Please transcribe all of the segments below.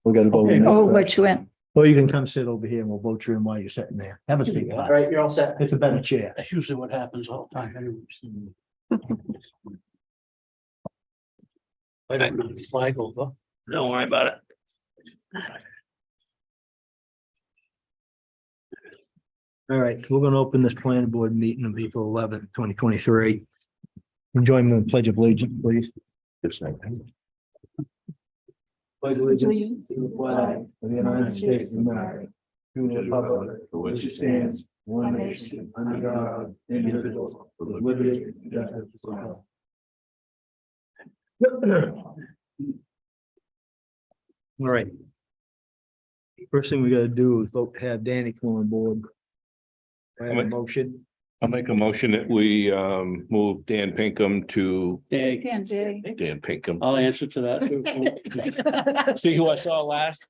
We gotta vote. Okay. Oh, what you went? Or you can come sit over here and we'll vote you in while you're sitting there. Have a seat. All right, you're all set. It's a better chair. That's usually what happens all the time anyways. I don't know the flag over. Don't worry about it. All right, we're gonna open this planning board meeting of April 11th, 2023. Join me in the pledge of allegiance, please. Pledge allegiance to the flag of the United States of America, to the republic for which it stands, one nation, under God, indivisible, with liberty and justice for all. All right. First thing we gotta do is vote to have Danny come on board. I have a motion. I'll make a motion that we move Dan Pinkham to Hey, Dan Day. Dan Pinkham. I'll answer to that too. See who I saw last?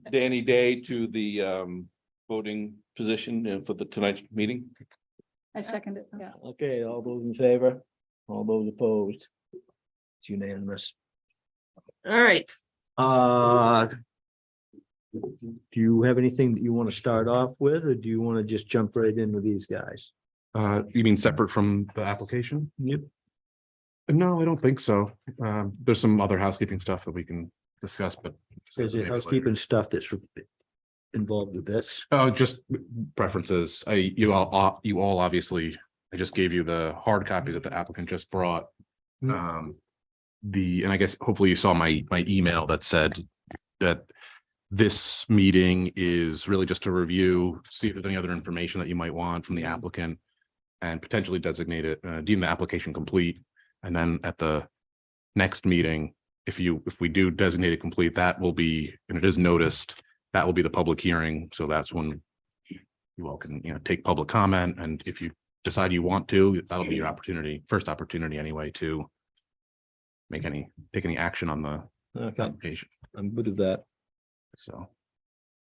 Danny Day to the voting position for the tonight's meeting. I second it. Yeah. Okay, all those in favor? All those opposed? It's unanimous. All right. Do you have anything that you want to start off with, or do you want to just jump right in with these guys? You mean separate from the application? Yep. No, I don't think so. There's some other housekeeping stuff that we can discuss, but. Is it housekeeping stuff that's involved with this? Oh, just preferences. You all obviously, I just gave you the hard copies that the applicant just brought. Hmm. And I guess hopefully you saw my email that said that this meeting is really just to review, see if there's any other information that you might want from the applicant and potentially designate it, deem the application complete. And then at the next meeting, if we do designate it complete, that will be, and it is noticed, that will be the public hearing. So that's when you all can, take public comment. And if you decide you want to, that'll be your opportunity, first opportunity anyway, to take any action on the Okay, application. I'm good with that. So.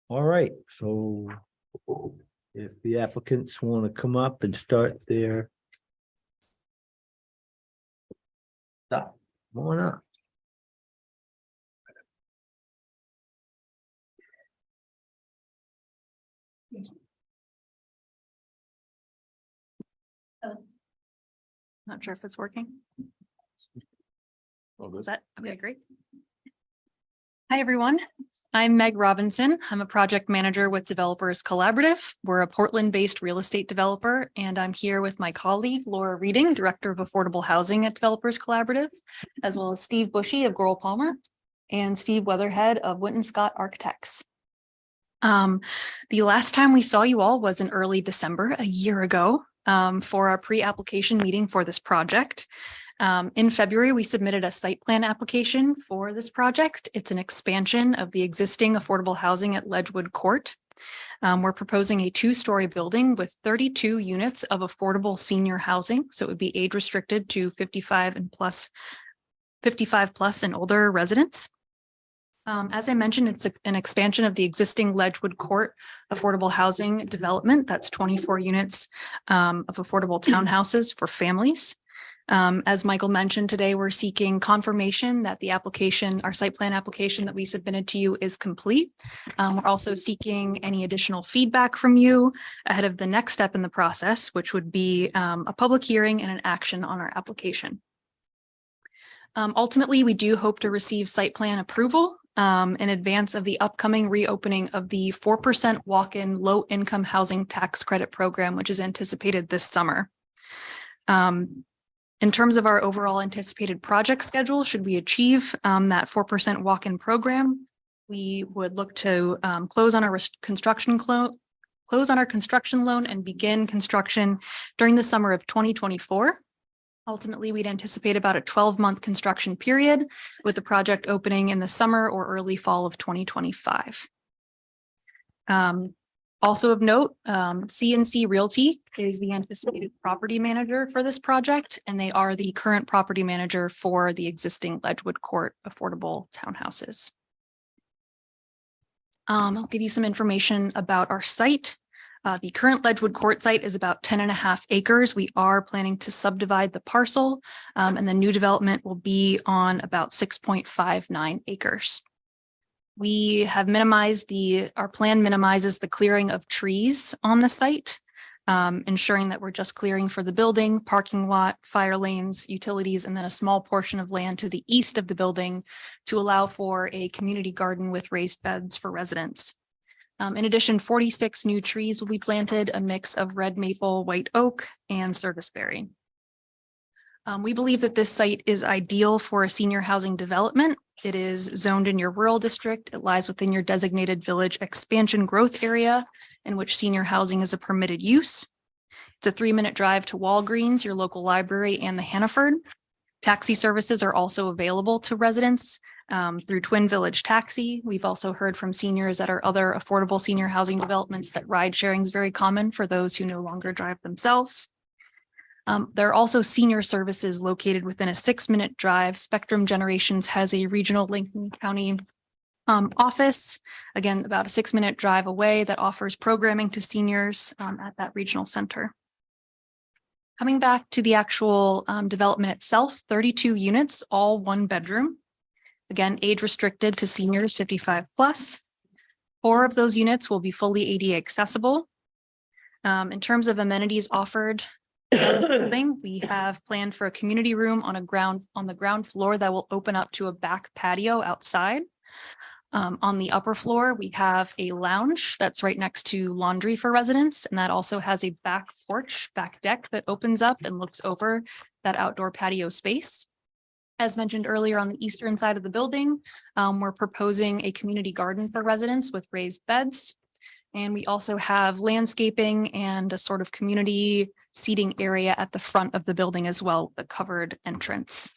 All right, so if the applicants want to come up and start their stuff, come on up. Not sure if it's working. Is that okay? Great. Hi, everyone. I'm Meg Robinson. I'm a project manager with Developers Collaborative. We're a Portland-based real estate developer, and I'm here with my colleague, Laura Reading, Director of Affordable Housing at Developers Collaborative, as well as Steve Bushy of Grohl Palmer and Steve Weatherhead of Winton Scott Architects. The last time we saw you all was in early December, a year ago, for our pre-application meeting for this project. In February, we submitted a site plan application for this project. It's an expansion of the existing affordable housing at Ledgewood Court. We're proposing a 2-story building with 32 units of affordable senior housing. So it would be age restricted to 55 plus and older residents. As I mentioned, it's an expansion of the existing Ledgewood Court affordable housing development. That's 24 units of affordable townhouses for families. As Michael mentioned today, we're seeking confirmation that the application, our site plan application that we submitted to you is complete. We're also seeking any additional feedback from you ahead of the next step in the process, which would be a public hearing and an action on our application. Ultimately, we do hope to receive site plan approval in advance of the upcoming reopening of the 4% walk-in low-income housing tax credit program, which is anticipated this summer. In terms of our overall anticipated project schedule, should we achieve that 4% walk-in program, we would look to close on our construction loan and begin construction during the summer of 2024. Ultimately, we'd anticipate about a 12-month construction period, with the project opening in the summer or early fall of 2025. Also of note, CNC Realty is the anticipated property manager for this project, and they are the current property manager for the existing Ledgewood Court affordable townhouses. I'll give you some information about our site. The current Ledgewood Court site is about 10.5 acres. We are planning to subdivide the parcel, and the new development will be on about 6.59 acres. We have minimized our plan minimizes the clearing of trees on the site, ensuring that we're just clearing for the building, parking lot, fire lanes, utilities, and then a small portion of land to the east of the building to allow for a community garden with raised beds for residents. In addition, 46 new trees will be planted, a mix of red maple, white oak, and serviceberry. We believe that this site is ideal for a senior housing development. It is zoned in your rural district. It lies within your designated village expansion growth area in which senior housing is a permitted use. It's a 3-minute drive to Walgreens, your local library, and the Hannaford. Taxi services are also available to residents through Twin Village Taxi. We've also heard from seniors at our other affordable senior housing developments that ride sharing is very common for those who no longer drive themselves. There are also senior services located within a 6-minute drive. Spectrum Generations has a regional Lincoln County office, again, about a 6-minute drive away, that offers programming to seniors at that regional center. Coming back to the actual development itself, 32 units, all 1 bedroom. Again, age restricted to seniors 55 plus. 4 of those units will be fully ADA accessible. In terms of amenities offered, we have planned for a community room on the ground floor that will open up to a back patio outside. On the upper floor, we have a lounge that's right next to laundry for residents, and that also has a back porch, back deck that opens up and looks over that outdoor patio space. As mentioned earlier, on the eastern side of the building, we're proposing a community garden for residents with raised beds. And we also have landscaping and a sort of community seating area at the front of the building as well, the covered entrance.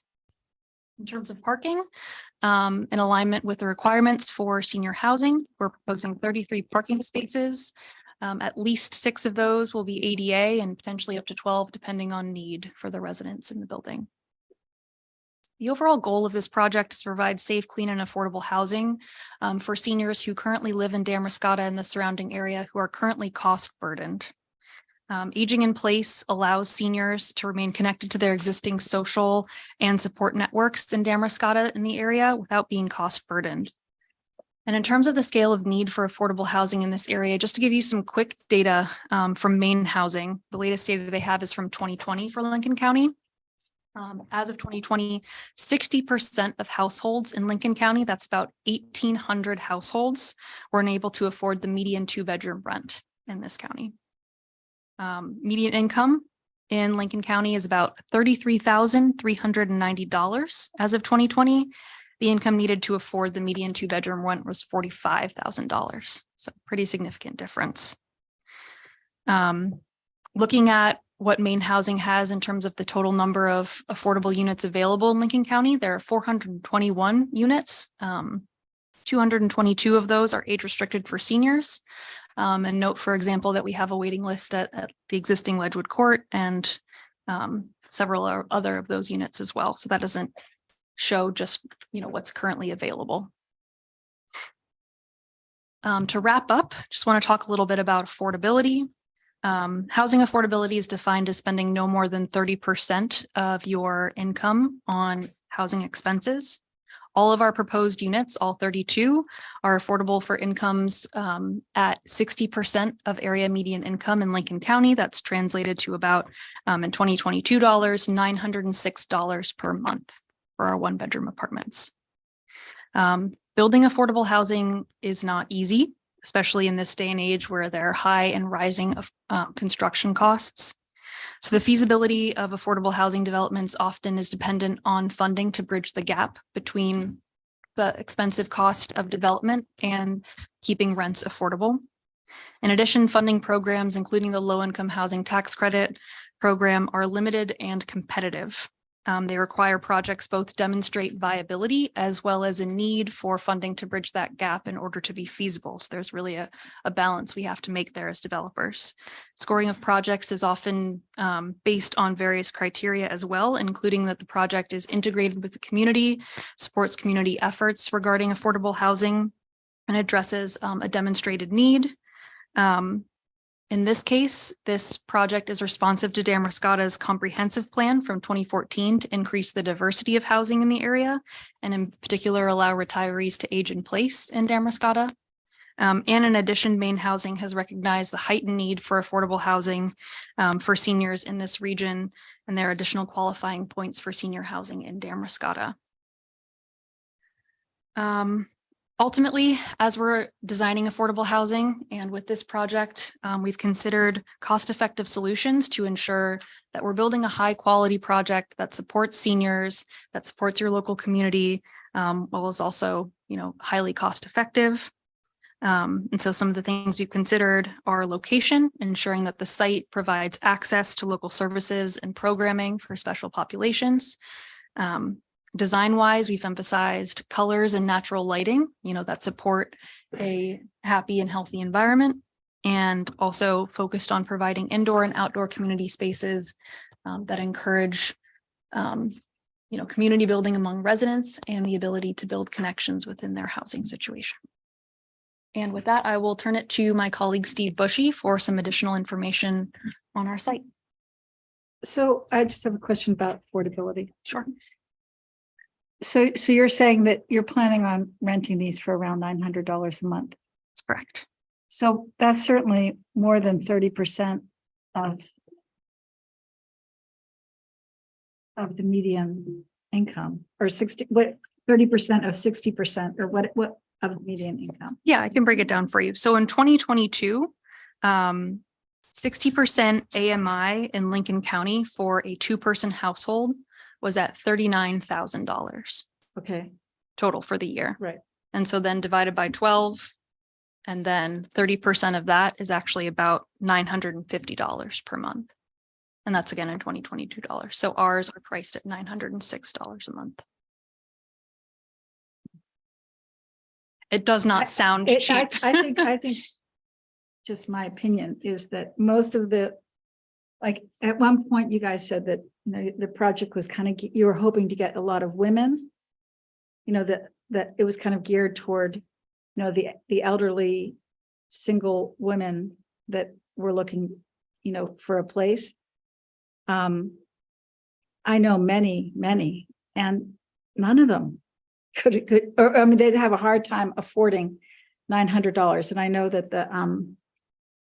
In terms of parking, in alignment with the requirements for senior housing, we're proposing 33 parking spaces. At least 6 of those will be ADA and potentially up to 12, depending on need for the residents in the building. The overall goal of this project is to provide safe, clean, and affordable housing for seniors who currently live in Damariscotta and the surrounding area who are currently cost burdened. Aging in place allows seniors to remain connected to their existing social and support networks in Damariscotta in the area without being cost burdened. And in terms of the scale of need for affordable housing in this area, just to give you some quick data from Maine Housing, the latest data they have is from 2020 for Lincoln County. As of 2020, 60% of households in Lincoln County, that's about 1,800 households, were unable to afford the median 2-bedroom rent in this county. Median income in Lincoln County is about $33,390 as of 2020. The income needed to afford the median 2-bedroom rent was $45,000. So pretty significant difference. Looking at what Maine Housing has in terms of the total number of affordable units available in Lincoln County, there are 421 units. 222 of those are age restricted for seniors. And note, for example, that we have a waiting list at the existing Ledgewood Court and several other of those units as well. So that doesn't show just, what's currently available. To wrap up, just want to talk a little bit about affordability. Housing affordability is defined as spending no more than 30% of your income on housing expenses. All of our proposed units, all 32, are affordable for incomes at 60% of area median income in Lincoln County. That's translated to about, in 2022 dollars, $906 per month for our 1-bedroom apartments. Building affordable housing is not easy, especially in this day and age where there are high and rising construction costs. So the feasibility of affordable housing developments often is dependent on funding to bridge the gap between the expensive cost of development and keeping rents affordable. In addition, funding programs, including the low-income housing tax credit program, are limited and competitive. They require projects both demonstrate viability as well as a need for funding to bridge that gap in order to be feasible. So there's really a balance we have to make there as developers. Scoring of projects is often based on various criteria as well, including that the project is integrated with the community, supports community efforts regarding affordable housing, and addresses a demonstrated need. In this case, this project is responsive to Damariscotta's comprehensive plan from 2014 to increase the diversity of housing in the area, and in particular, allow retirees to age in place in Damariscotta. And in addition, Maine Housing has recognized the heightened need for affordable housing for seniors in this region, and there are additional qualifying points for senior housing in Damariscotta. Ultimately, as we're designing affordable housing and with this project, we've considered cost-effective solutions to ensure that we're building a high-quality project that supports seniors, that supports your local community, while is also, highly cost-effective. And so some of the things we've considered are location, ensuring that the site provides access to local services and programming for special populations. Design-wise, we've emphasized colors and natural lighting, that support a happy and healthy environment, and also focused on providing indoor and outdoor community spaces that encourage, community building among residents and the ability to build connections within their housing situation. And with that, I will turn it to my colleague, Steve Bushy, for some additional information on our site. So I just have a question about affordability. Sure. So you're saying that you're planning on renting these for around $900 a month. That's correct. So that's certainly more than 30% of the median income, or 30% of 60%, or what of the median income. Yeah, I can break it down for you. So in 2022, 60% AMI in Lincoln County for a 2-person household was at $39,000 Okay, total for the year. right. And so then divided by 12, and then 30% of that is actually about $950 per month. And that's again in 2022 dollars. So ours are priced at $906 a month. It does not sound cheap. I think just my opinion is that most of like at one point you guys said that, the project was you were hoping to get a lot of women, that it was kind of geared toward, the elderly single women that were looking, for a place. I know many, and none of them could, or they'd have a hard time affording $900. And I know that the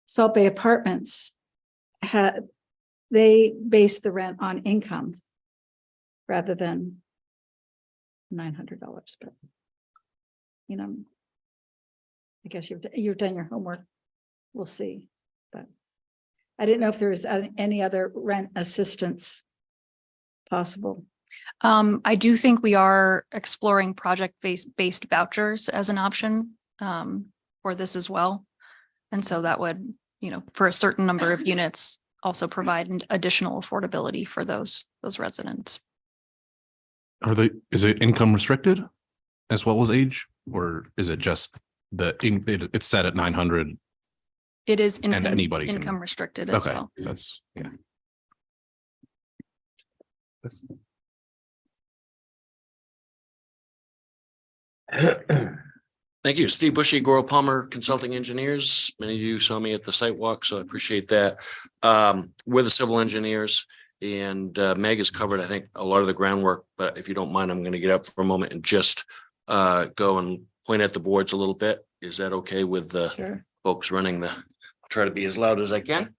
Salt Bay Apartments they base the rent on income rather than $900, but I guess you've done your homework. We'll see, but I didn't know if there was any other rent assistance possible. I do think we are exploring project-based vouchers as an option for this as well. And so that would, for a certain number of units, also provide an additional affordability for those residents. Is it income restricted as well as age, or is it just it's set at 900? It is And anybody can- income restricted as Okay, well. that's, yeah. Thank you. Steve Bushy, Goral Palmer Consulting Engineers. Many of you saw me at the site walk, so I appreciate that. We're the civil engineers, and Meg has covered, I think, a lot of the groundwork, but if you don't mind, I'm going to get up for a moment and just go and point at the boards a little bit. Is that okay with the Sure. folks running the, I'll try to be as loud as I can.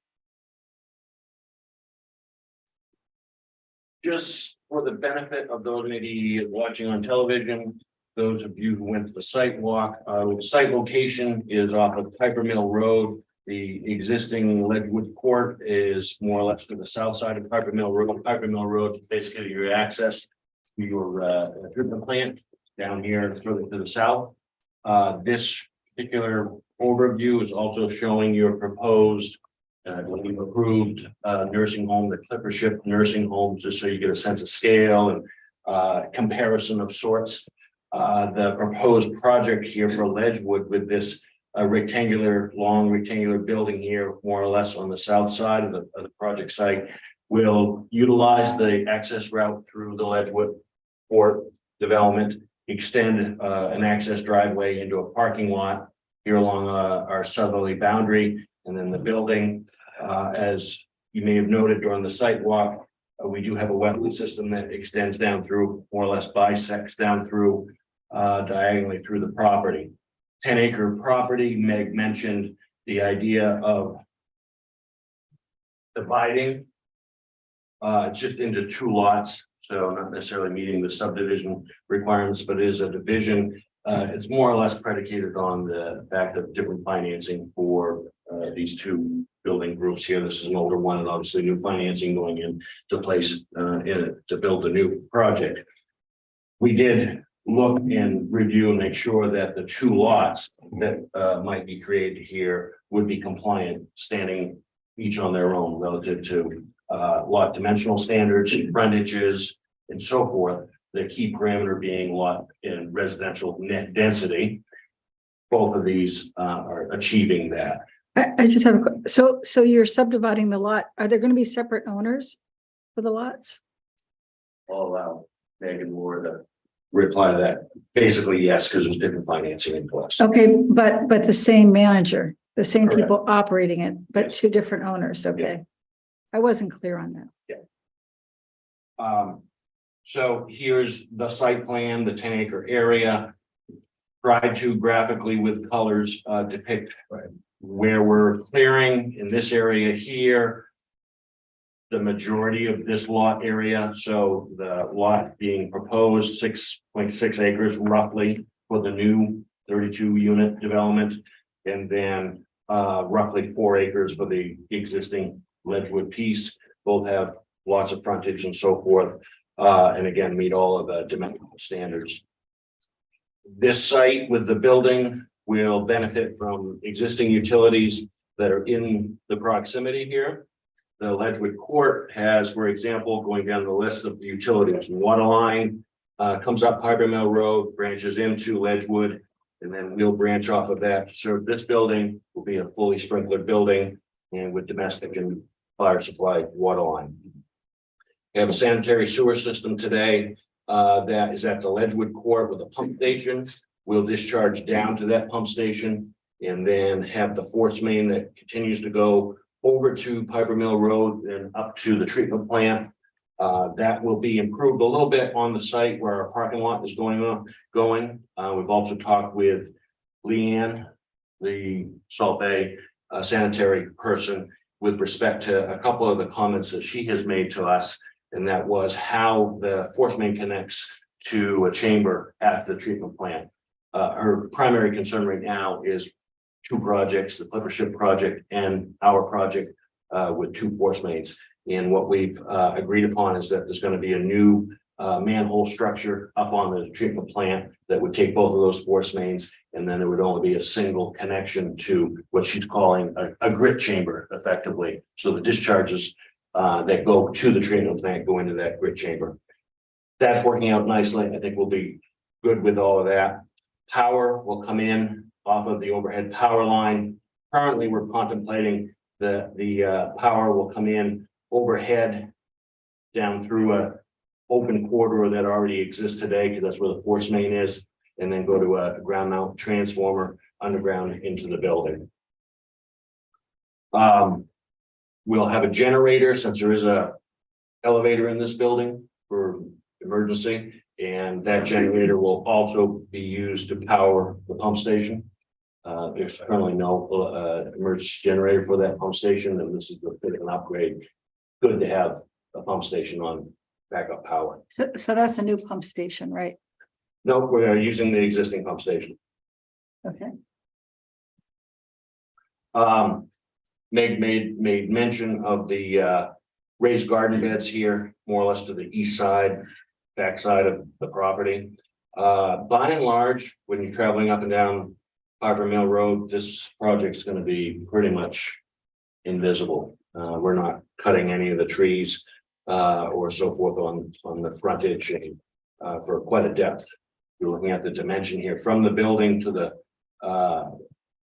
Just for the benefit of those maybe watching on television, those of you who went to the site walk, the site location is off of Piper Mill Road. The existing Ledgewood Court is more or less to the south side of Piper Mill Road. Piper Mill Road is basically your access to your treatment plant down here further to the south. This particular overview is also showing your proposed we've approved nursing home, the Clippership nursing homes, just so you get a sense of scale and comparison of sorts. The proposed project here for Ledgewood with this long rectangular building here, more or less on the south side of the project site, will utilize the access route through the Ledgewood Port development, extend an access driveway into a parking lot, here along our southerly boundary, and then the building. As you may have noted during the site walk, we do have a wetland system that extends down through, more or less bisects down through diagonally through the property. 10-acre property. Meg mentioned the idea of dividing just into 2 lots, so not necessarily meeting the subdivision requirements, but it is a division. It's more or less predicated on the fact of different financing for these 2 building groups here. This is an older one, and obviously new financing going into place to build a new project. We did look and review and make sure that the 2 lots that might be created here would be compliant, standing each on their own relative to lot dimensional standards, frontages, and so forth. The key parameter being lot and residential net density. Both of these are achieving that. I just have so you're subdividing the lot. Are there going to be separate owners for the lots? I'll allow Megan Moore to reply to that. Basically, yes, because there's different financing in place. Okay, but the same manager, the same Correct. people operating it, but Yes. 2 different owners. Okay. I wasn't clear on that. So here's the site plan, the 10-acre area. Tried to graphically with colors depict where we're clearing in this area here. The majority of this lot area, so the lot being proposed 6.6 acres roughly for the new 32 unit development. And then roughly 4 acres for the existing Ledgewood piece. Both have lots of frontage and so forth. And again, meet all of the dimensional standards. This site with the building will benefit from existing utilities that are in the proximity here. The Ledgewood Court has, for example, going down the list of the utilities, water line comes up Piper Mill Road, branches into Ledgewood, and then we'll branch off of that. So this building will be a fully sprinklered building and with domestic and fire supply water line. We have a sanitary sewer system today that is at the Ledgewood Court with a pump station. We'll discharge down to that pump station and then have the force main that continues to go over to Piper Mill Road and up to the treatment plant. That will be improved a little bit on the site where our parking lot is going. We've also talked with Leanne, the Salt Bay sanitary person, with respect to a couple of the comments that she has made to us. And that was how the force main connects to a chamber at the treatment plant. Her primary concern right now is 2 projects, the Clipper Ship project and our project with 2 force mains. And what we've agreed upon is that there's going to be a new manhole structure up on the treatment plant that would take both of those force mains. And then there would only be a single connection to what she's calling a grit chamber effectively. So the discharges that go to the treatment plant go into that grit chamber. That's working out nicely. I think we'll be good with all of that. Power will come in off of the overhead power line. Currently, we're contemplating the power will come in overhead down through a open corridor that already exists today, because that's where the force main is, and then go to a ground mount transformer underground into the building. We'll have a generator, since there is a elevator in this building for emergency, and that generator will also be used to power the pump station. There's currently no emergency generator for that pump station, and this is a bit of an upgrade. Good to have a pump station on backup power. So that's a new pump station, right? No, we're using the existing pump station. Okay. Meg made mention of the raised garden beds here, more or less to the east side, back side of the property. By and large, when you're traveling up and down Piper Mill Road, this project's going to be pretty much invisible. We're not cutting any of the trees or so forth on the frontage for quite a depth. You're looking at the dimension here from the building to the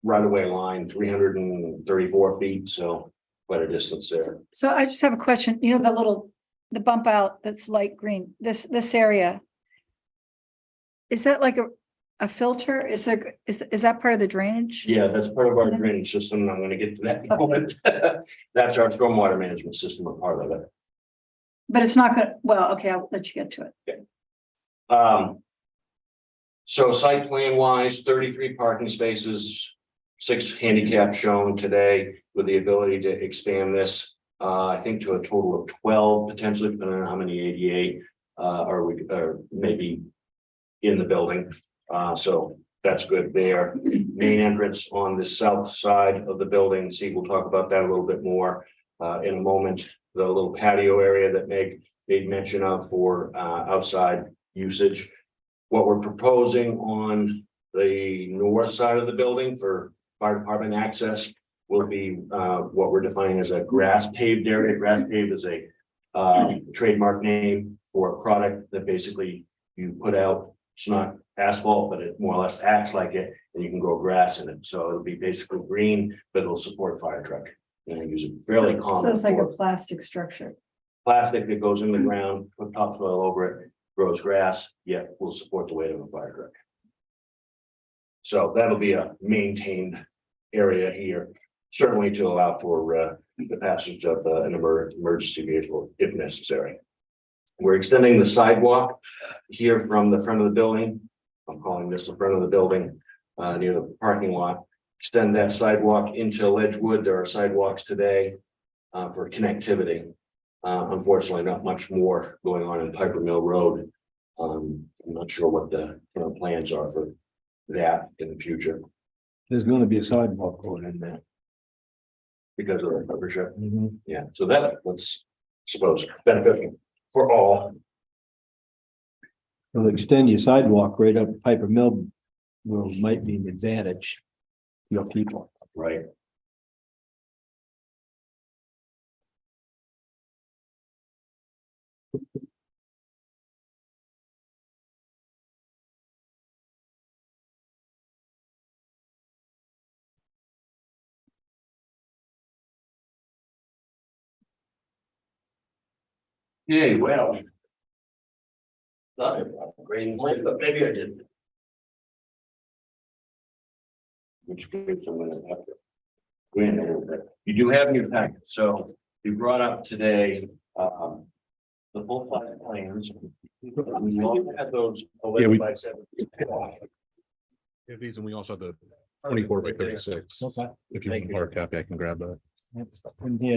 right-of-way line, 334 feet, so quite a distance there. So I just have a question. You know, the bump out that's light green, this area. Is that like a filter? Is that part of the drainage? Yeah, that's part of our drainage system, and I'm gonna get to that in a moment. That's our stormwater management system, a part of it. But it's not gonna, well, okay, I'll let you get to it. So site plan wise, 33 parking spaces, 6 handicap shown today with the ability to expand this. I think to a total of 12 potentially, depending on how many ADA or maybe in the building. So that's good there. Main entrance on the south side of the building. See, we'll talk about that a little bit more in a moment. The little patio area that Meg made mention of for outside usage. What we're proposing on the north side of the building for fire department access will be what we're defining as a grass paved area. Grass paved is a trademark name for a product that basically you put out. It's not asphalt, but it more or less acts like it, and you can grow grass in it. So it'll be basically green, but it'll support a fire truck. And use it fairly So common it's like a for plastic structure. plastic that goes in the ground, put topsoil over it, grows grass, yet will support the weight of a fire truck. So that'll be a maintained area here, certainly to allow for the passage of an emergency vehicle if necessary. We're extending the sidewalk here from the front of the building. I'm calling this the front of the building near the parking lot. Extend that sidewalk into Ledgewood. There are sidewalks today for connectivity. Unfortunately, not much more going on in Piper Mill Road. I'm not sure what the plans are for that in the future There's gonna be a sidewalk going in there. because of the partnership. Yeah, so that, let's suppose, beneficial for all. Well, extend your sidewalk right up Piper Mill Road might be an advantage to your people. Right. Yeah, well. Thought I brought a grading plan, but maybe I didn't. Which gives I'm gonna have to. Wait a minute. You do have in your packet, so you brought up today, the full flight plans. We all had those. Yeah, we- 11x7. Yeah, these, and we also have the 24 by 36. Okay. If you want a hard copy, I can grab that. Yeah,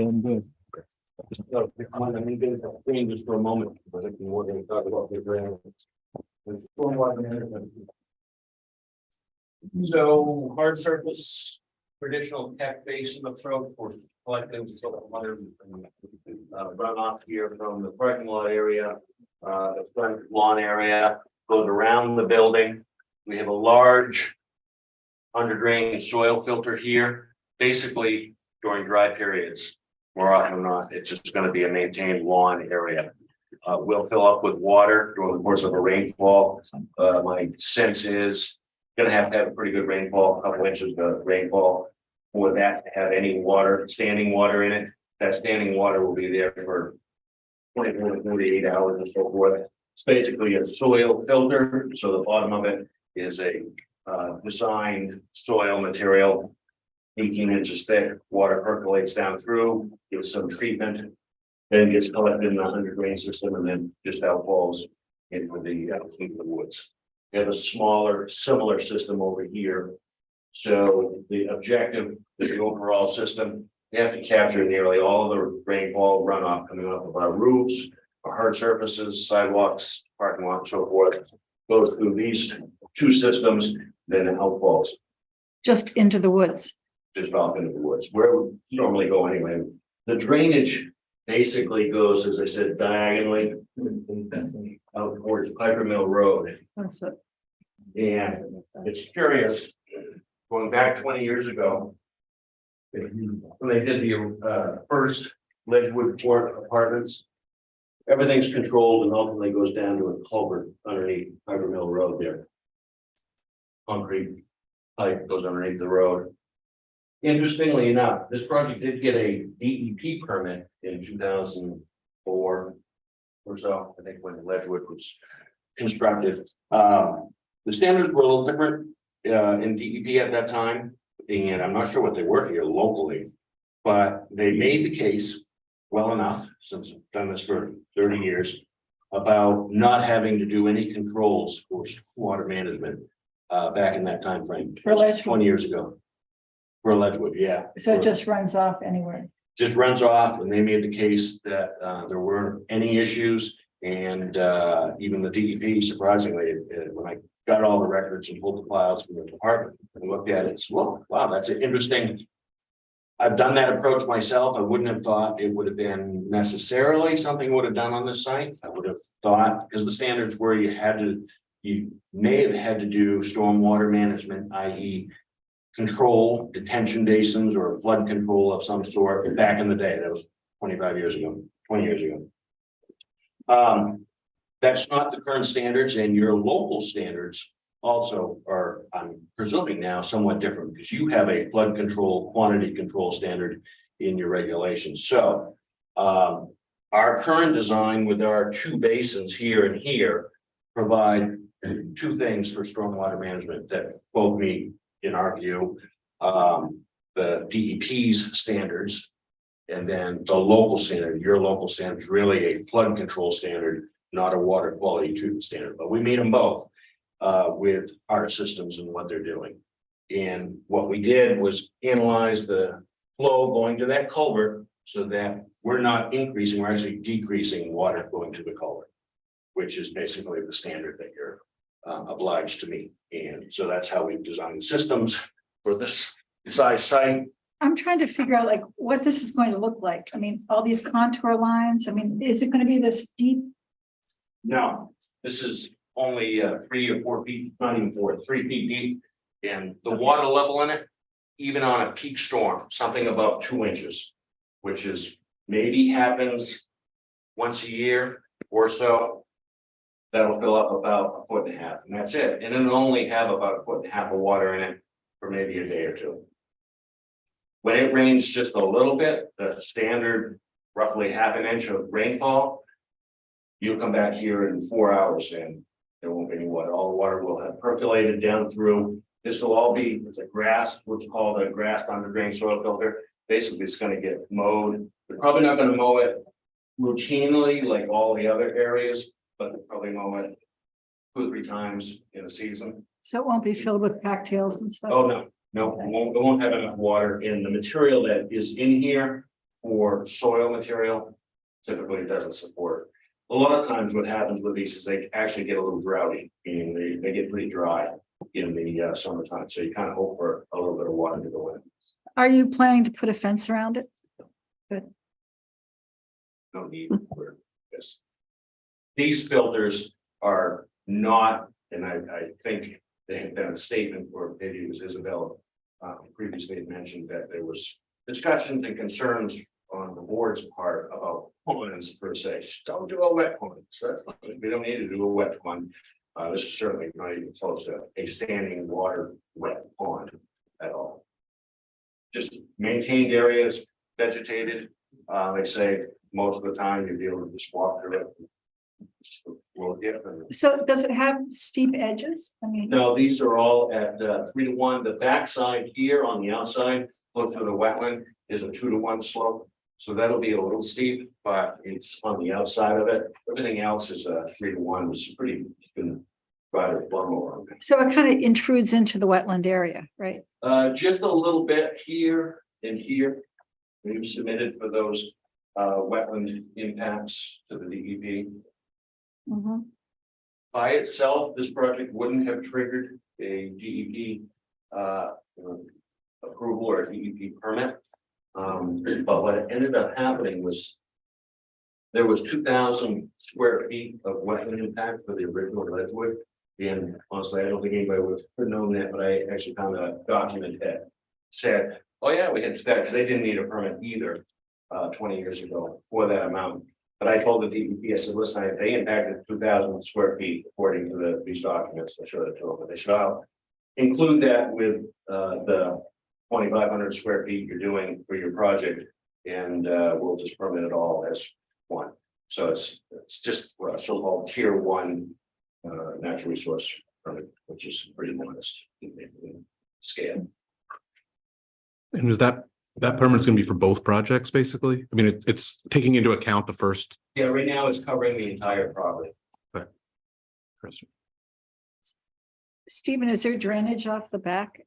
I'm good. So, I'm gonna get the screen just for a moment, but if you want to talk about the grant. So hard surface, traditional tech base in the throat for collecting water runoff here from the parking lot area. The front lawn area goes around the building. We have a large under drain soil filter here, basically during dry periods. More often than not, it's just going to be a maintained lawn area. We'll fill up with water during the course of a rainfall. My sense is going to have a pretty good rainfall, a couple inches of rainfall for that to have any water, standing water in it. That standing water will be there for 24 to 48 hours and so forth. It's basically a soil filter. So the bottom of it is a designed soil material, 18 inches thick. Water percolates down through, gives some treatment, then gets collected in the under drain system, and then just outfalls into the woods. We have a smaller, similar system over here. So the objective is the overall system. We have to capture nearly all of the rainfall runoff coming off of our roofs, our hard surfaces, sidewalks, parking lot, and so forth. Goes through these two systems, then it outfalls Just into the woods. just off into the woods, where we normally go anyway. The drainage basically goes, as I said, diagonally out towards Piper Mill Road. That's what. And it's curious, going back 20 years ago, when they did the first Ledgewood Court apartments, everything's controlled and ultimately goes down to a culvert underneath Piper Mill Road there. Concrete pipe goes underneath the road. Interestingly enough, this project did get a DEP permit in 2004 or so, I think, when Ledgewood was constructed. The standards were a little different in DEP at that time, and I'm not sure what they were here locally. But they made the case well enough, since I've done this for 30 years, about not having to do any controls for water management back in that time frame. For Ledgewood. 20 years ago. For Ledgewood, yeah. So it just runs off anywhere. Just runs off, and they made the case that there weren't any issues. And even the DEP, surprisingly, when I got all the records and pulled the files from the department and looked at it, well, wow, that's an interesting. I've done that approach myself. I wouldn't have thought it would have been necessarily something would have done on this site. I would have thought, because the standards were you may have had to do stormwater management, i.e. control detention basins or flood control of some sort back in the day. That was 25 years ago, 20 years ago. That's not the current standards, and your local standards also are, I'm presuming now, somewhat different because you have a flood control, quantity control standard in your regulations. So our current design with our two basins here and here provide two things for stormwater management that both meet, in our view, the DEP's standards, and then the local standard. Your local standard is really a flood control standard, not a water quality treatment standard, but we meet them both with our systems and what they're doing. And what we did was analyze the flow going to that culvert so that we're not increasing, we're actually decreasing water going to the culvert, which is basically the standard that you're obliged to meet. And so that's how we've designed systems for this size site. I'm trying to figure out like what this is going to look like. I mean, all these contour lines, I mean, is it going to be this deep? No, this is only 3 or 4 feet, not even 4, 3 feet deep. And the water level in it, even on a peak storm, something about 2 inches, which is maybe happens once a year or so. That'll fill up about 1.5 feet, and that's it. And it'll only have about 1.5 feet of water in it for maybe a day or two. When it rains just a little bit, the standard roughly 1/2 inch of rainfall, you'll come back here in 4 hours and there won't be any water. All the water will have percolated down through. This will all be, it's a grass, what's called a grass under drain soil filter. Basically, it's going to get mowed. They're probably not going to mow it routinely like all the other areas, but they'll probably mow it 2 or 3 times in a season. So it won't be filled with cattails and stuff? Oh, no, it won't have enough water in the material that is in here for soil material. Typically, it doesn't support. A lot of times what happens with these is they actually get a little droughty, meaning they get pretty dry in the summertime. So you kind of hope for a little bit of water to go in. Are you planning to put a fence around it? No need for this. These filters are not, and I think they had been a statement, or maybe it was Isabel previously mentioned that there was discussions and concerns on the board's part about ponds per se. Don't do a wet pond. So that's not, we don't need to do a wet pond. This is certainly not even close to a standing water wet pond at all. Just maintained areas, vegetated. They say most of the time you'll be able to just walk through it. We'll get them. So does it have steep edges? I mean, No, these are all at 3 to 1. The backside here on the outside, look to the wetland, is a 2 to 1 slope. So that'll be a little steep, but it's on the outside of it. Everything else is a 3 to 1, which is pretty, you can ride a flow over. so it kind of intrudes into the wetland area, right? Just a little bit here and here. We've submitted for those wetland impacts to the DEP. Mhm. By itself, this project wouldn't have triggered a DEP approval or a DEP permit. But what ended up happening was there was 2,000 square feet of wetland impact for the original Ledgewood. And honestly, I don't think anybody would have known that, but I actually found a document that said, oh yeah, we had that, because they didn't need a permit either 20 years ago for that amount. But I told the DEP, I said, listen, they impacted 2,000 square feet according to these documents. I showed it to them, but they said, I'll include that with the 2,500 square feet you're doing for your project, and we'll just permit it all as one. So it's just a so-called tier 1 natural resource permit, which is pretty modest in scale. And is that permit's gonna be for both projects, basically? I mean, it's taking into account the first. Yeah, right now it's covering the entire property. Stephen, is there drainage off the back?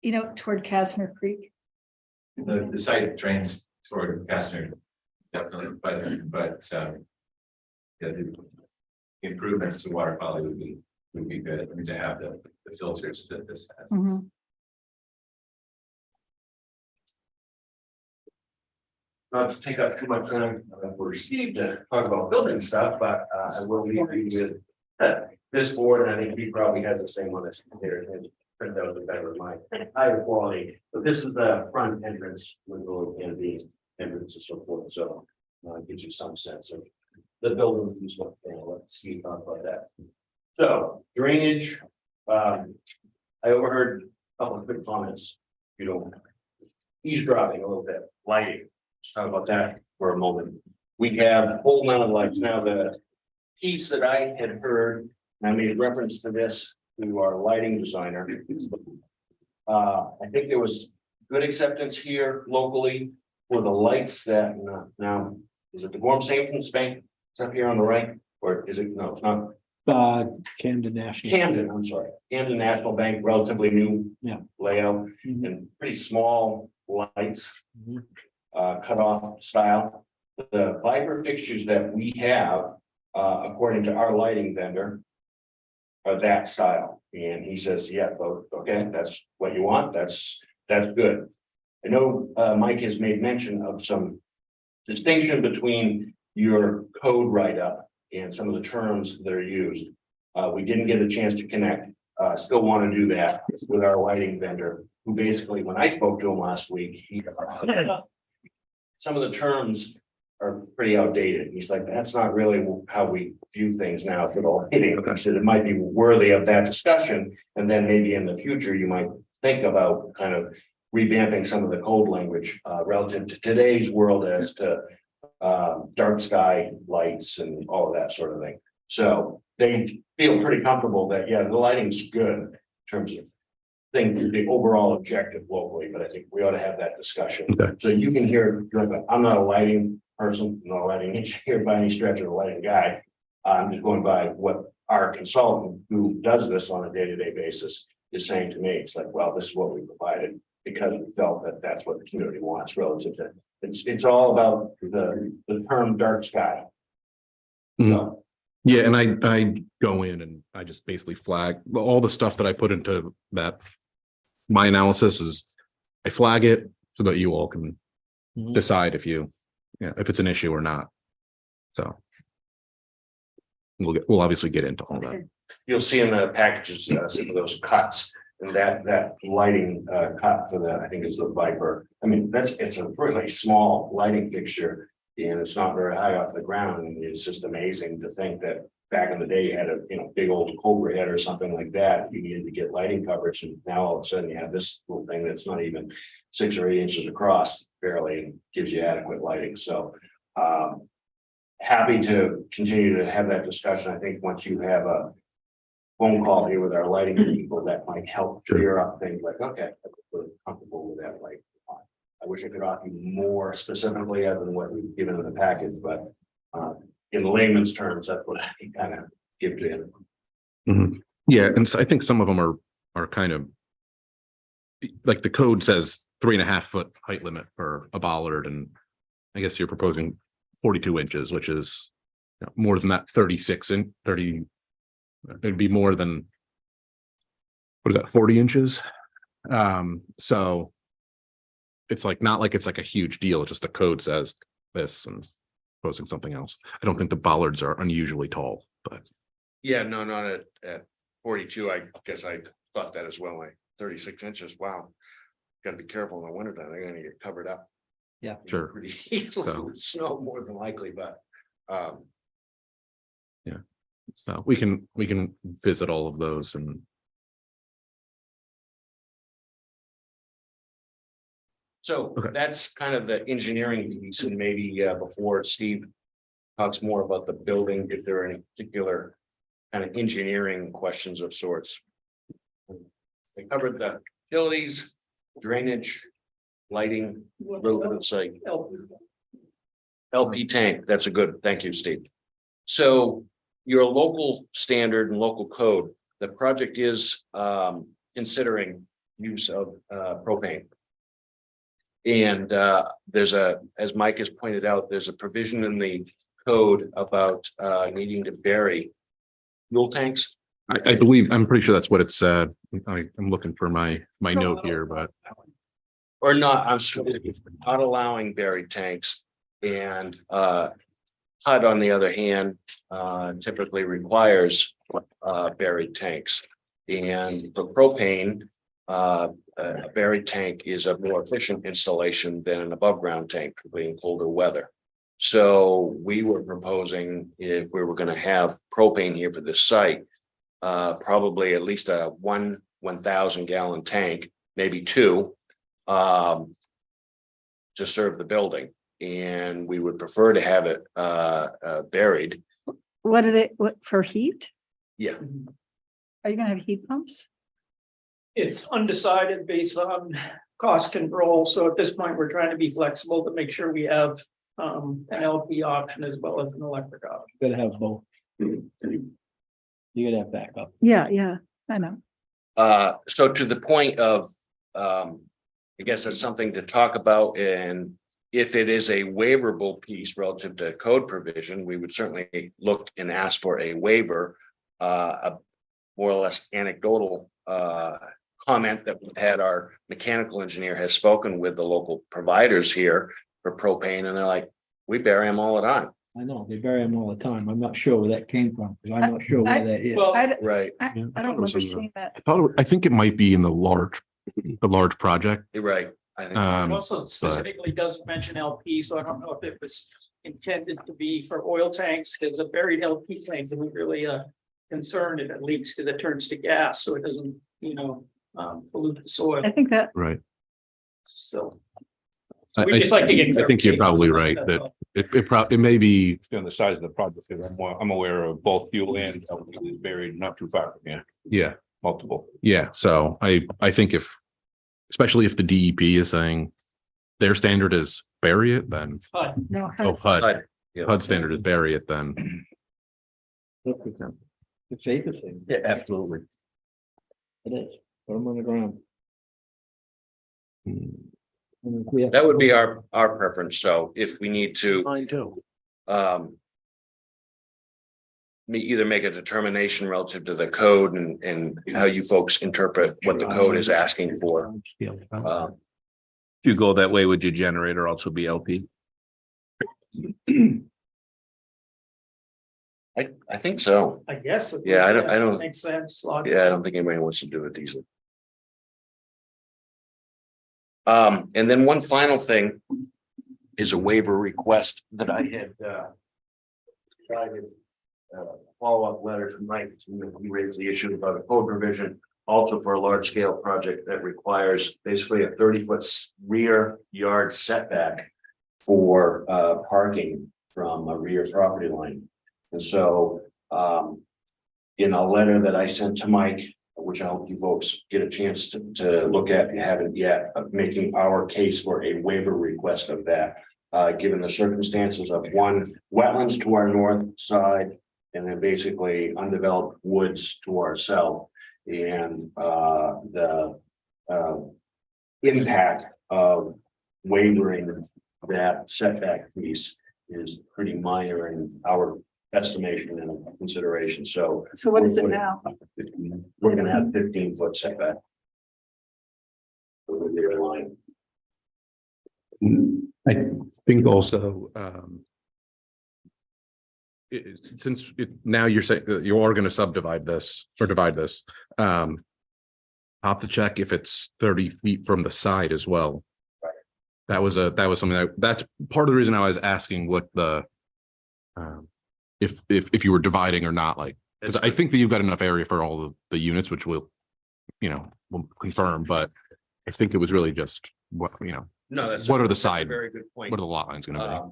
You know, toward Casner Creek? The site drains toward Kastner, definitely, but yeah, the improvements to water quality would be good. I mean, to have the filters that this has. Mhm. Not to take up too much time for Steve to talk about building stuff, but I will leave you with this board, and I think he probably has the same one as here, and print out the better of mine, higher quality, but this is the front entrance window and the entrance and so forth, so it gives you some sense of the building, use what, let Steve talk about that. So drainage, I overheard a couple of quick comments, you know, eavesdropping a little bit, lighting. Let's talk about that for a moment. We have a whole amount of lights. Now, the piece that I had heard, and I made reference to this to our lighting designer. I think there was good acceptance here locally for the lights that now, is it the Gorham Sampson Bank? It's up here on the right, or is it? No, it's not. Camden National. Camden, I'm sorry, Camden National Bank, relatively new. Yeah. Layout Mhm. and pretty small lights. Mhm. Cut off style. The Viper fixtures that we have, according to our lighting vendor, are that style. And he says, yeah, well, okay, that's what you want. That's good. I know, Mike has made mention of some distinction between your code write-up and some of the terms that are used. We didn't get a chance to connect. Still want to do that with our lighting vendor, who basically, when I spoke to him last week, some of the terms are pretty outdated. He's like, that's not really how we view things now for the lighting. I said, it might be worthy of that discussion. And then maybe in the future, you might think about kind of revamping some of the code language relative to today's world as to dark sky lights and all of that sort of thing. So they feel pretty comfortable that, yeah, the lighting's good in terms of things, the overall objective locally, but I think we ought to have that discussion. Okay. So you can hear, I'm not a lighting person, not a lighting engineer by any stretch of a lighting guy. I'm just going by what our consultant who does this on a day-to-day basis is saying to me. It's like, well, this is what we provided because we felt that that's what the community wants relative to, it's all about the term dark sky. So, Yeah, and I go in and I just basically flag all the stuff that I put into that. My analysis is I flag it so that you all can Mhm. decide if it's an issue or not. So we'll obviously get into all that. Okay. you'll see in the packages, some of those cuts. And that lighting cut for that, I think is the Viper. I mean, it's a really small lighting fixture. And it's not very high off the ground. And it's just amazing to think that back in the day, you had a big old Cobra head or something like that. You needed to get lighting coverage. And now all of a sudden you have this little thing that's not even 6 or 8 inches across barely and gives you adequate lighting. So happy to continue to have that discussion. I think once you have a phone call here with our lighting people, that might help clear up things like, okay, I'm really comfortable with that light. I wish I could offer you more specifically other than what we've given in the package, but in layman's terms, that's what I can kind of give to you. Mhm. Yeah, and so I think some of them are kind of like the code says 3.5 foot height limit for a bollard, and I guess you're proposing 42 inches, which is more than that 36 and 30. It'd be more than what is that 40 inches? So it's like not like it's like a huge deal. It's just the code says this and posting something else. I don't think the bollards are unusually tall, but Yeah, no, not at 42. I guess I thought that as well. Like 36 inches. Wow. Got to be careful in the winter time. They're going to get covered up. Yeah. Sure. Pretty easily So- with snow more than likely, but so we can visit all of those and So Okay. that's kind of the engineering piece, and maybe before Steve talks more about the building, if there are any particular kind of engineering questions of sorts. They covered the utilities, drainage, lighting, a little bit of site. LP tank, that's a good, thank you, Steve. So your local standard and local code, the project is considering use of propane. And there's as Mike has pointed out, there's a provision in the code about needing to bury fuel tanks. I believe, I'm pretty sure that's what it said. I'm looking for my note here, but Or not, I'm sure, not allowing buried tanks. And HUD, on the other hand, typically requires buried tanks. And for propane, a buried tank is a more efficient installation than an above ground tank, particularly in colder weather. So we were proposing, if we were going to have propane here for this site, probably at least a 1,000 gallon tank, maybe two, to serve the building. And we would prefer to have it buried. What for heat? Yeah. Are you gonna have heat pumps? It's undecided based on cost control, so at this point, we're trying to be flexible to make sure we have an LP option as well as an electric option. Gotta have both. You gotta have backup. Yeah, I know. So to the point of, I guess that's something to talk about, and if it is a waiverable piece relative to code provision, we would certainly look and ask for a waiver. A more or less anecdotal comment that we've had, our mechanical engineer has spoken with the local providers here for propane, and they're like, we bury them all the time. I know, they bury them all the time. I'm not sure where that came from, because I'm not sure where that is. Well, Right, I Yeah, I don't thought it was remember in the- seeing that. I think it might be in the large project. you're right. I think. it also specifically doesn't mention LP, so I don't know if it was intended to be for oil tanks, because a buried LP tank isn't really a concern if it leaks, because it turns to gas, so it doesn't, pollute the soil, I think that, Right. so. I We just like to get I think you're clarification probably on right that's that it may be, On the size of the project, because I'm aware of both fuel and LP is buried not too far from here, yeah, multiple. yeah. So I think especially if the DEP is saying their standard is bury it, then all. no, HUD, yeah. HUD standard is bury it, then It's safest thing. Yeah, absolutely. It is. Put them on the ground. hmm, And if we have- That would be our preference. So if we need to, Mine too. either make a determination relative to the code and how you folks interpret what the code is asking for. If you go that way, would your generator also be LP? I think so. I guess. it Yeah, would, I don't- Makes sense. Yeah, I don't think anybody wants to do a diesel. And then one final thing is a waiver request that I had, provided, follow-up letter from Mike. He raised the issue about a code provision, also for a large-scale project that requires basically a 30-foot rear yard setback for, parking from a rear property line. And so, in a letter that I sent to Mike, which I hope you folks get a chance to look at, if you haven't yet, of making our case for a waiver request of that. Given the circumstances of one, wetlands to our north side, and then basically undeveloped woods to our south. And the impact of waivering that setback piece is pretty minor in our estimation and consideration. So so what is it now? we're gonna have 15-foot setback. Over the rear line. I think also, now you're saying that you are going to subdivide this or divide this, I'll have to check if it's 30 feet from the side as well. That was something that's part of the reason I was asking what the, if you were dividing or not, like, because I think that you've got enough area for all of the units, which we'll confirm, but I think it was really just what, No, that's. What are the that's a side- Very good point. what are the lot lines going to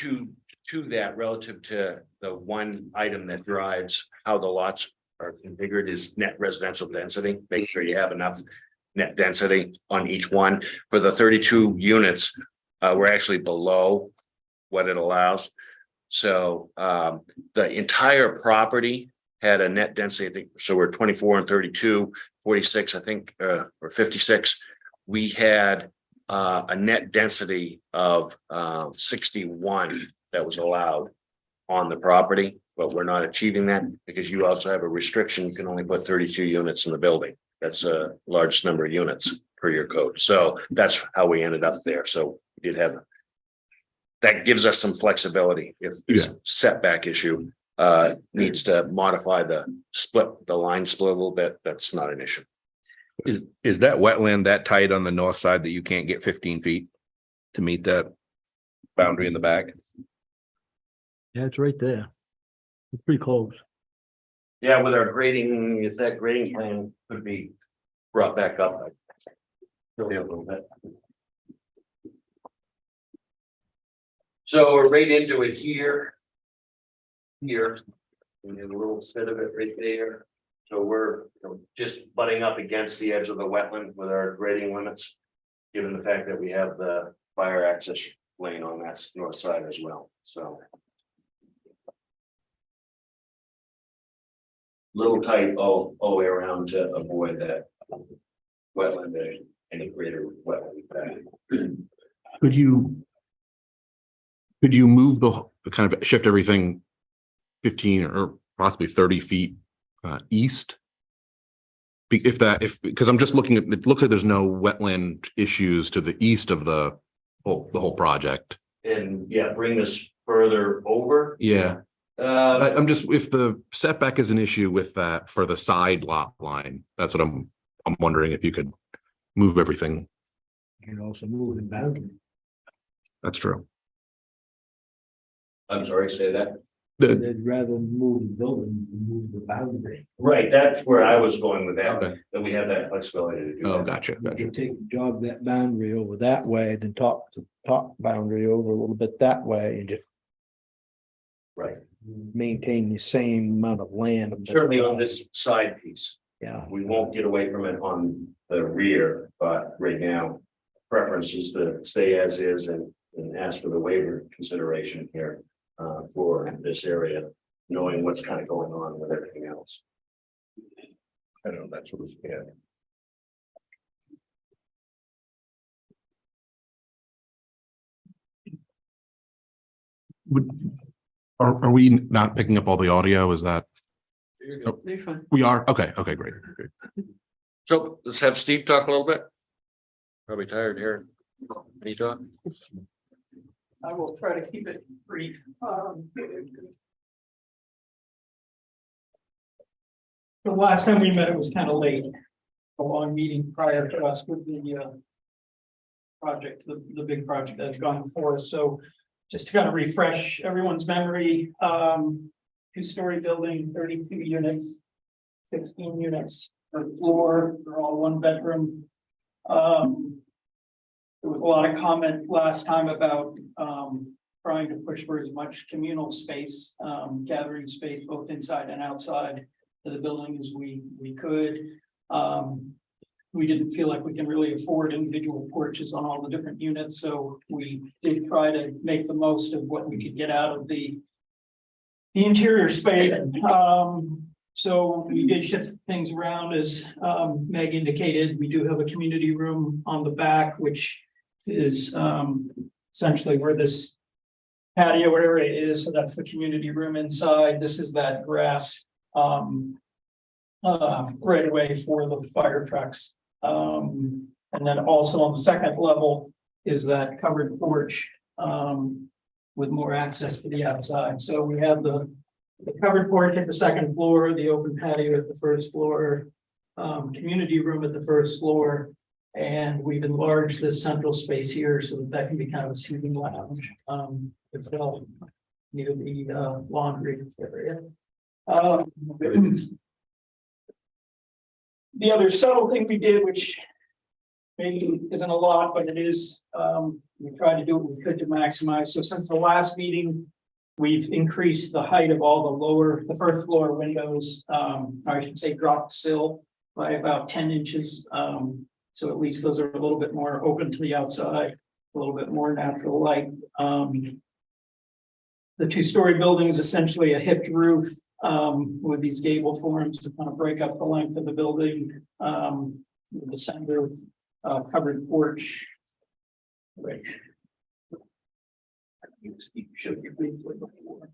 To to that relative to the one item that drives how the lots are configured is net residential density. Make sure you have enough net density on each one. For the 32 units, we're actually below what it allows. So the entire property had a net density, I think, so we're 24 and 32, 46, I think, or 56. We had a net density of 61 that was allowed on the property, but we're not achieving that because you also have a restriction. You can only put 32 units in the building. That's a large number of units per your code. So that's how we ended up there. So we did have, that gives us some flexibility if this setback issue needs to modify the line split a little bit. That's not an issue. Is that wetland that tight on the north side that you can't get 15 feet to meet that boundary in the back? Yeah, it's right there. It's pretty close. Yeah, with our grading, if that grading plan could be brought back up. Really a little bit. So we're right into it here. Here, and then a little bit of it right there. So we're just butting up against the edge of the wetland with our grading limits. Given the fact that we have the fire access lane on that north side as well, so. Little tight all the way around to avoid that wetland, any greater wetland. Could you move the kind of shift everything 15 or possibly 30 feet east? Because I'm just looking at, it looks like there's no wetland issues to the east of the whole project. And yeah, bring this further over. Yeah. I'm just, if the setback is an issue with that for the side lot line, that's what I'm wondering if you could move everything. You can also move the boundary. That's true. I'm sorry, say that. They'd rather move the building than move the boundary. Right, that's where I was going with that, Okay. that we have that flexibility to do Oh, that. gotcha. You take, jog that boundary over that way, then top boundary over a little bit that way and just Right, maintain the same amount of land. certainly on this side piece. Yeah. We won't get away from it on the rear, but right now, preference is to stay as is and ask for the waiver consideration here for this area, knowing what's kind of going on with everything else. I don't know, that's what it's, yeah. Are we not picking up all the audio? Is that? They're fine. We are? Okay, great. So let's have Steve talk a little bit. Probably tired here. Any talk? I will try to keep it brief. The last time we met, it was kind of late. A long meeting prior to us with the project, the big project that's gone before us. So just to kind of refresh everyone's memory, 2-story building, 32 units, 16 units per floor, they're all 1 bedroom. There was a lot of comment last time about trying to push for as much communal space, gathering space, both inside and outside of the building as we could. We didn't feel like we can really afford individual porches on all the different units, so we did try to make the most of what we could get out of the interior space. So we did shift things around, as Meg indicated. We do have a community room on the back, which is essentially where this patio area is. So that's the community room inside. This is that grass right away for the fire trucks. And then also on the second level is that covered porch with more access to the outside. So we have the covered porch at the second floor, the open patio at the first floor, community room at the first floor. And we've enlarged this central space here so that can be kind of a seating lounge itself near the laundry area. The other subtle thing we did, which maybe isn't a lot, but it is, we tried to do what we could to maximize. So since the last meeting, We've increased the height of all the first floor windows, or I should say drop the sill by about 10 inches. So at least those are a little bit more open to the outside, a little bit more natural light. The two-story building is essentially a hipped roof with these gable forms to kind of break up the length of the building. The center covered porch. Right. Showed you briefly before.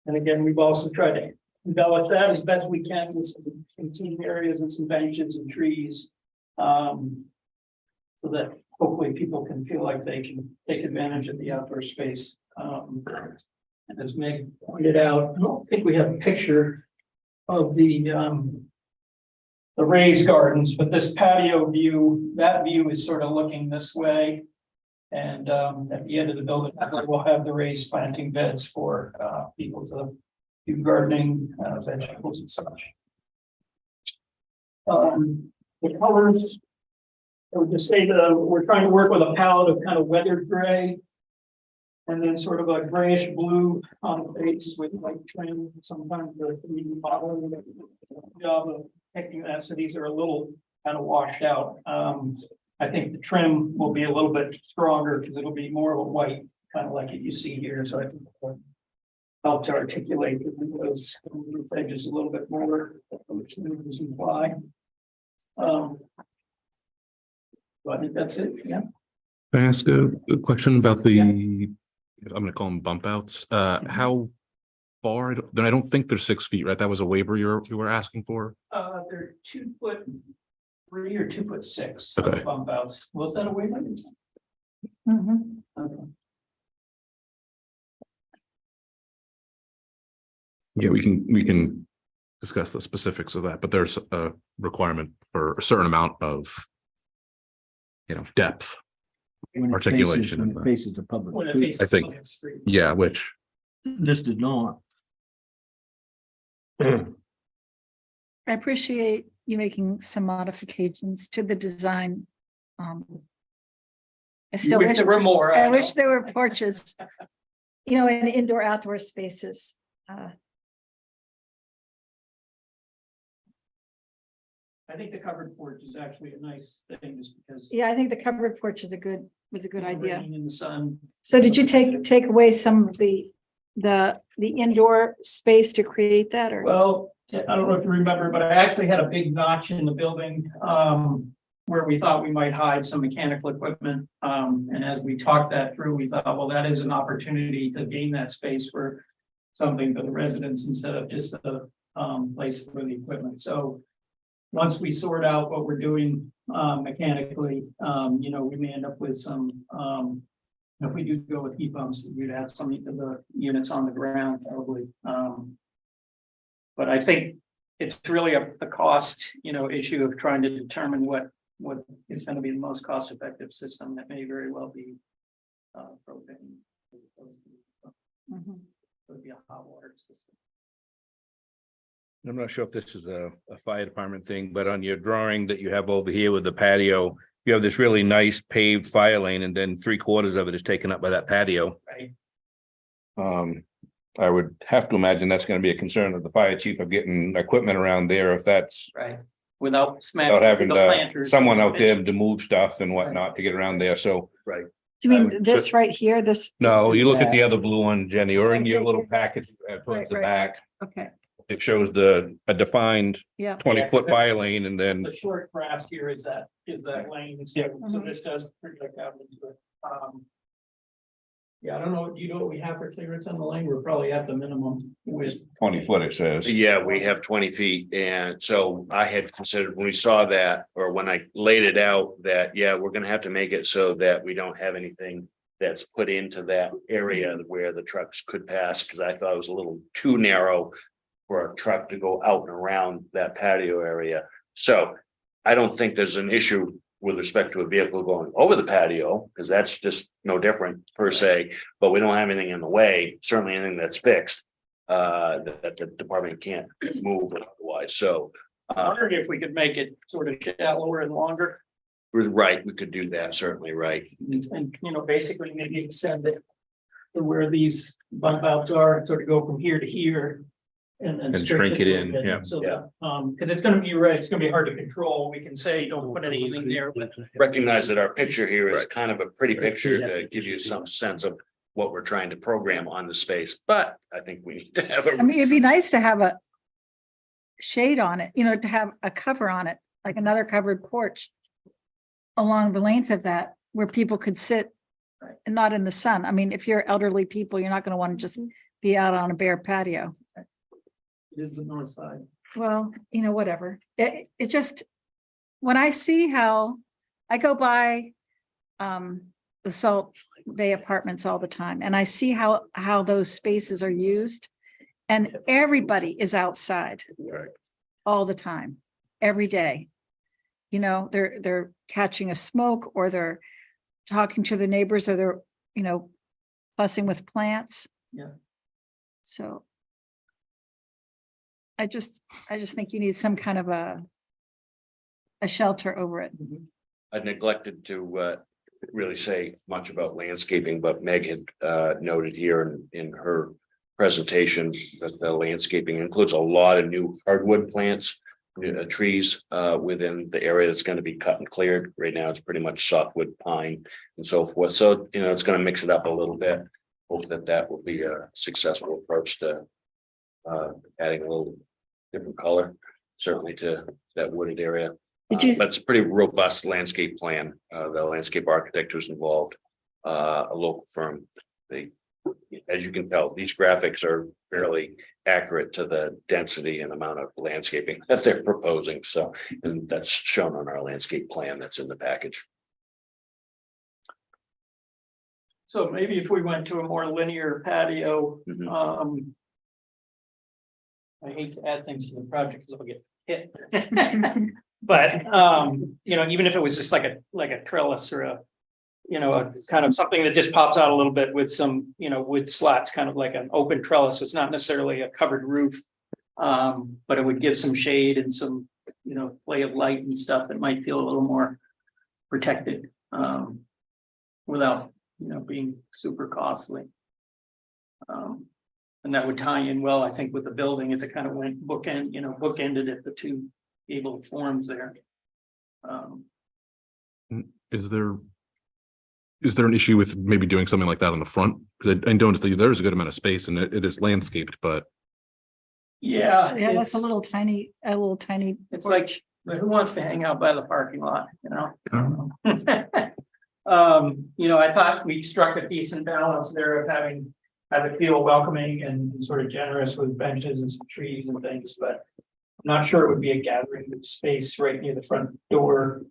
And again, we've also tried to embellish that as best we can with some seating areas and some benches and trees. So that hopefully people can feel like they can take advantage of the outdoor space. And as Meg pointed out, I don't think we have a picture of the raised gardens, but this patio view, that view is sort of looking this way. And at the end of the building, we'll have the raised planting beds for people to do gardening, vegetables and such. The colors, I would just say that we're trying to work with a palette of kind of weathered gray. And then sort of a grayish blue on the base with like trim, sometimes the 3D modeling job of picking that. So these are a little kind of washed out. I think the trim will be a little bit stronger because it'll be more of a white, kind of like it you see here. So I think it'll help to articulate the windows edges a little bit more. Why? So I think that's it. Yeah. Can I ask a question about the, I'm gonna call them bump outs, how far, then I don't think they're 6 feet, right? That was a waiver you were asking for? They're 2'3" or 2'6" Okay. bump outs. Was that a waiver? Mhm. Okay. Yeah, we can discuss the specifics of that, but there's a requirement for a certain amount of, depth. When it Articulation faces- of when that. it faces the public. When it street. faces I think- public street. Yeah, which, This did not. I appreciate you making some modifications to the design. I still wish wish, there were more. I know. wish there were porches, in indoor outdoor spaces. I think the covered porch is actually a nice thing just because. Yeah, I think the covered porch is was a good idea. Raining in the sun. So did you take away some of the indoor space to create that or? Well, I don't know if you remember, but I actually had a big notch in the building, where we thought we might hide some mechanical equipment. And as we talked that through, we thought, well, that is an opportunity to gain that space for something for the residents instead of just a, place for the equipment. So once we sort out what we're doing, mechanically, we may end up with some, if we do go with heat pumps, we'd have some of the units on the ground probably. But I think it's really a cost, issue of trying to determine what is going to be the most cost effective system. That may very well be propane. Mhm. It would be a hot water system. I'm not sure if this is a fire department thing, but on your drawing that you have over here with the patio, you have this really nice paved fire lane and then 3/4 of it is taken up by that patio. Right. I would have to imagine that's gonna be a concern of the fire chief of getting equipment around there if that's Right. Without smashing. without having the to, planters. someone out there to move stuff and whatnot to get around there. So, Right. Do you I mean would- this right here, this? no, you look at the other blue one, Jenny, or in your little package Right, towards the right. back. Okay, It shows a defined yeah. 20-foot fire lane and then The short grass here is that lane. So this does project out into it. Yeah, I don't know. Do you know what we have for clearance on the lane? We're probably at the minimum with. 20-foot, it says. Yeah, we have 20 feet. And so I had considered when we saw that, or when I laid it out, that, yeah, we're gonna have to make it so that we don't have anything that's put into that area where the trucks could pass, because I thought it was a little too narrow for a truck to go out and around that patio area. So I don't think there's an issue with respect to a vehicle going over the patio, because that's just no different per se, but we don't have anything in the way, certainly anything that's fixed. That the department can't move otherwise, so. I wondered if we could make it sort of shallower and longer We're right, we could do that, certainly, right. and basically maybe extend it to where these bump outs are, and sort of go from here to here. And then. And shrink it a little in, bit, yeah. So that, because it's gonna be, right, it's gonna be hard to control. We can say, don't put anything there, but Recognize that our picture here is Right. kind of a pretty picture to give you some sense of what we're trying to program on the space, but I think we need to have I a. mean, it'd be nice to have a shade on it, to have a cover on it, like another covered porch along the length of that, where people could sit and not in the sun. I mean, if you're elderly people, you're not gonna want to just be out on a bare patio. it is the north side. Well, whatever. It just, when I see how, I go by the Salt Bay Apartments all the time, and I see how those spaces are used. And everybody is outside Right. all the time, every day. They're catching a smoke, or they're talking to the neighbors, or they're, fussing with plants. Yeah. So I just think you need some kind of a shelter over it. I neglected to really say much about landscaping, but Meg had noted here in her presentation that the landscaping includes a lot of new hardwood plants, trees within the area that's going to be cut and cleared. Right now, it's pretty much softwood, pine, and so forth. So, it's going to mix it up a little bit. Hope that will be a successful approach to adding a little different color, certainly to that wooded area. Did you- But it's a pretty robust landscape plan. The landscape architect who's involved, a local firm. As you can tell, these graphics are fairly accurate to the density and amount of landscaping that they're proposing. So, and that's shown on our landscape plan that's in the package. So maybe if we went to a more linear patio, Mhm. I hate to add things to the project because I'll get hit. But, even if it was just like a trellis or a kind of something that just pops out a little bit with some, wood slats, kind of like an open trellis. It's not necessarily a covered roof. But it would give some shade and some, play of light and stuff that might feel a little more protected. Without, being super costly. And that would tie in well, I think, with the building if it kind of went bookended at the two gable forms there. Is there an issue with maybe doing something like that on the front? Because I noticed that there's a good amount of space and it is landscaped, but Yeah. Yeah, that's a it's- little tiny. It's like, who wants to hang out by the parking lot, Oh. I thought we struck a decent balance there of have it feel welcoming and sort of generous with benches and some trees and things, but I'm not sure it would be a gathering space right near the front door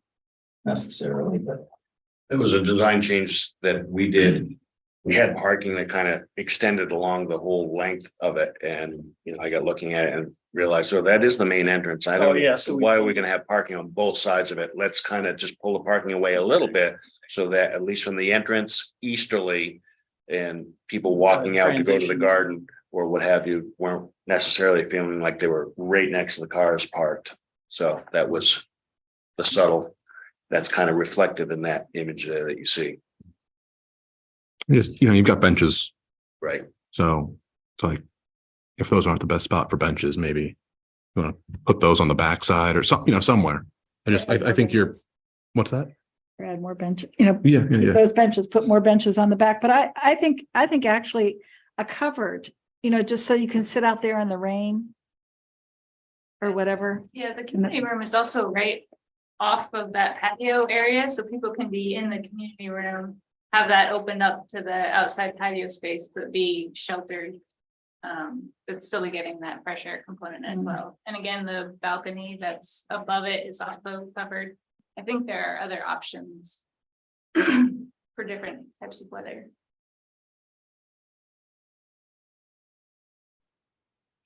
necessarily, but It was a design change that we did. We had parking that kind of extended along the whole length of it, and I got looking at it and realized, so that is the main entrance. I Oh, don't, yeah, so so why are we gonna have parking on both sides of it? Let's kind of just pull the parking away a little bit, so that at least from the entrance easterly. And people walking out to go to the transition. garden or what have you, weren't necessarily feeling like they were right next to the cars parked. So that was the subtle, that's kind of reflected in that image there that you see, just, you've got benches. right? So it's like, if those aren't the best spot for benches, maybe you want to put those on the backside or somewhere. I think what's that? Add more benches, Yeah. those benches, put more benches on the back, but I think actually a covered, just so you can sit out there in the rain. Or whatever. Yeah, the community room is also right off of that patio area, so people can be in the community room, have that opened up to the outside patio space, but be sheltered. But still be getting that fresh air component as well. And again, the balcony that's above it is also covered. I think there are other options for different types of weather.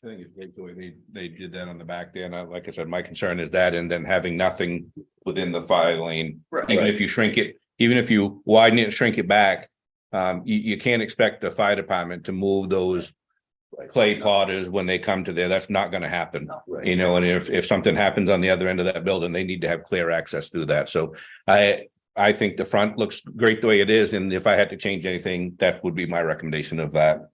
I think it's great the way they did that on the back there. And like I said, my concern is that, and then having nothing within the fire lane. Even if you shrink it, even if you widen it and shrink it back, you can't expect the fire department to move those clay potters when they come to there. That's not going to happen. Right. And if something happens on the other end of that building, they need to have clear access through that. So I think the front looks great the way it is, and if I had to change anything, that would be my recommendation of that.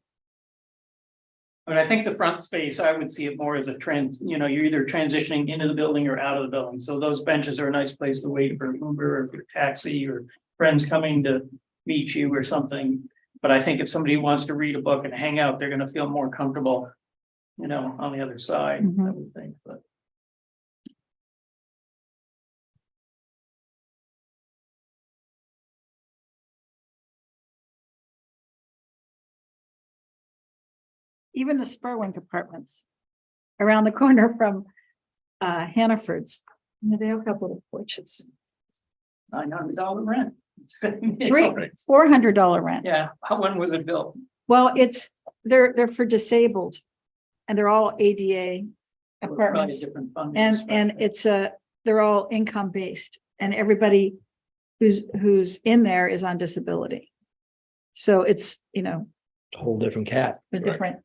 But I think the front space, I would see it more as a trend, you know, you're either transitioning into the building or out of the building. So those benches are a nice place to wait for an Uber or for a taxi or friends coming to meet you or something. But I think if somebody wants to read a book and hang out, they're gonna feel more comfortable, you know, on the other side, I would think, but. Even the Spurwink Apartments around the corner from Hannaford's, you know, they have a couple of porches. $900 rent. It's Three, all right. $400 rent. Yeah, when was it built? Well, they're for disabled and they're all ADA Probably apartments. different funding, And they're all income based and everybody who's in there is on disability. So it's, you know, Whole different cat. a different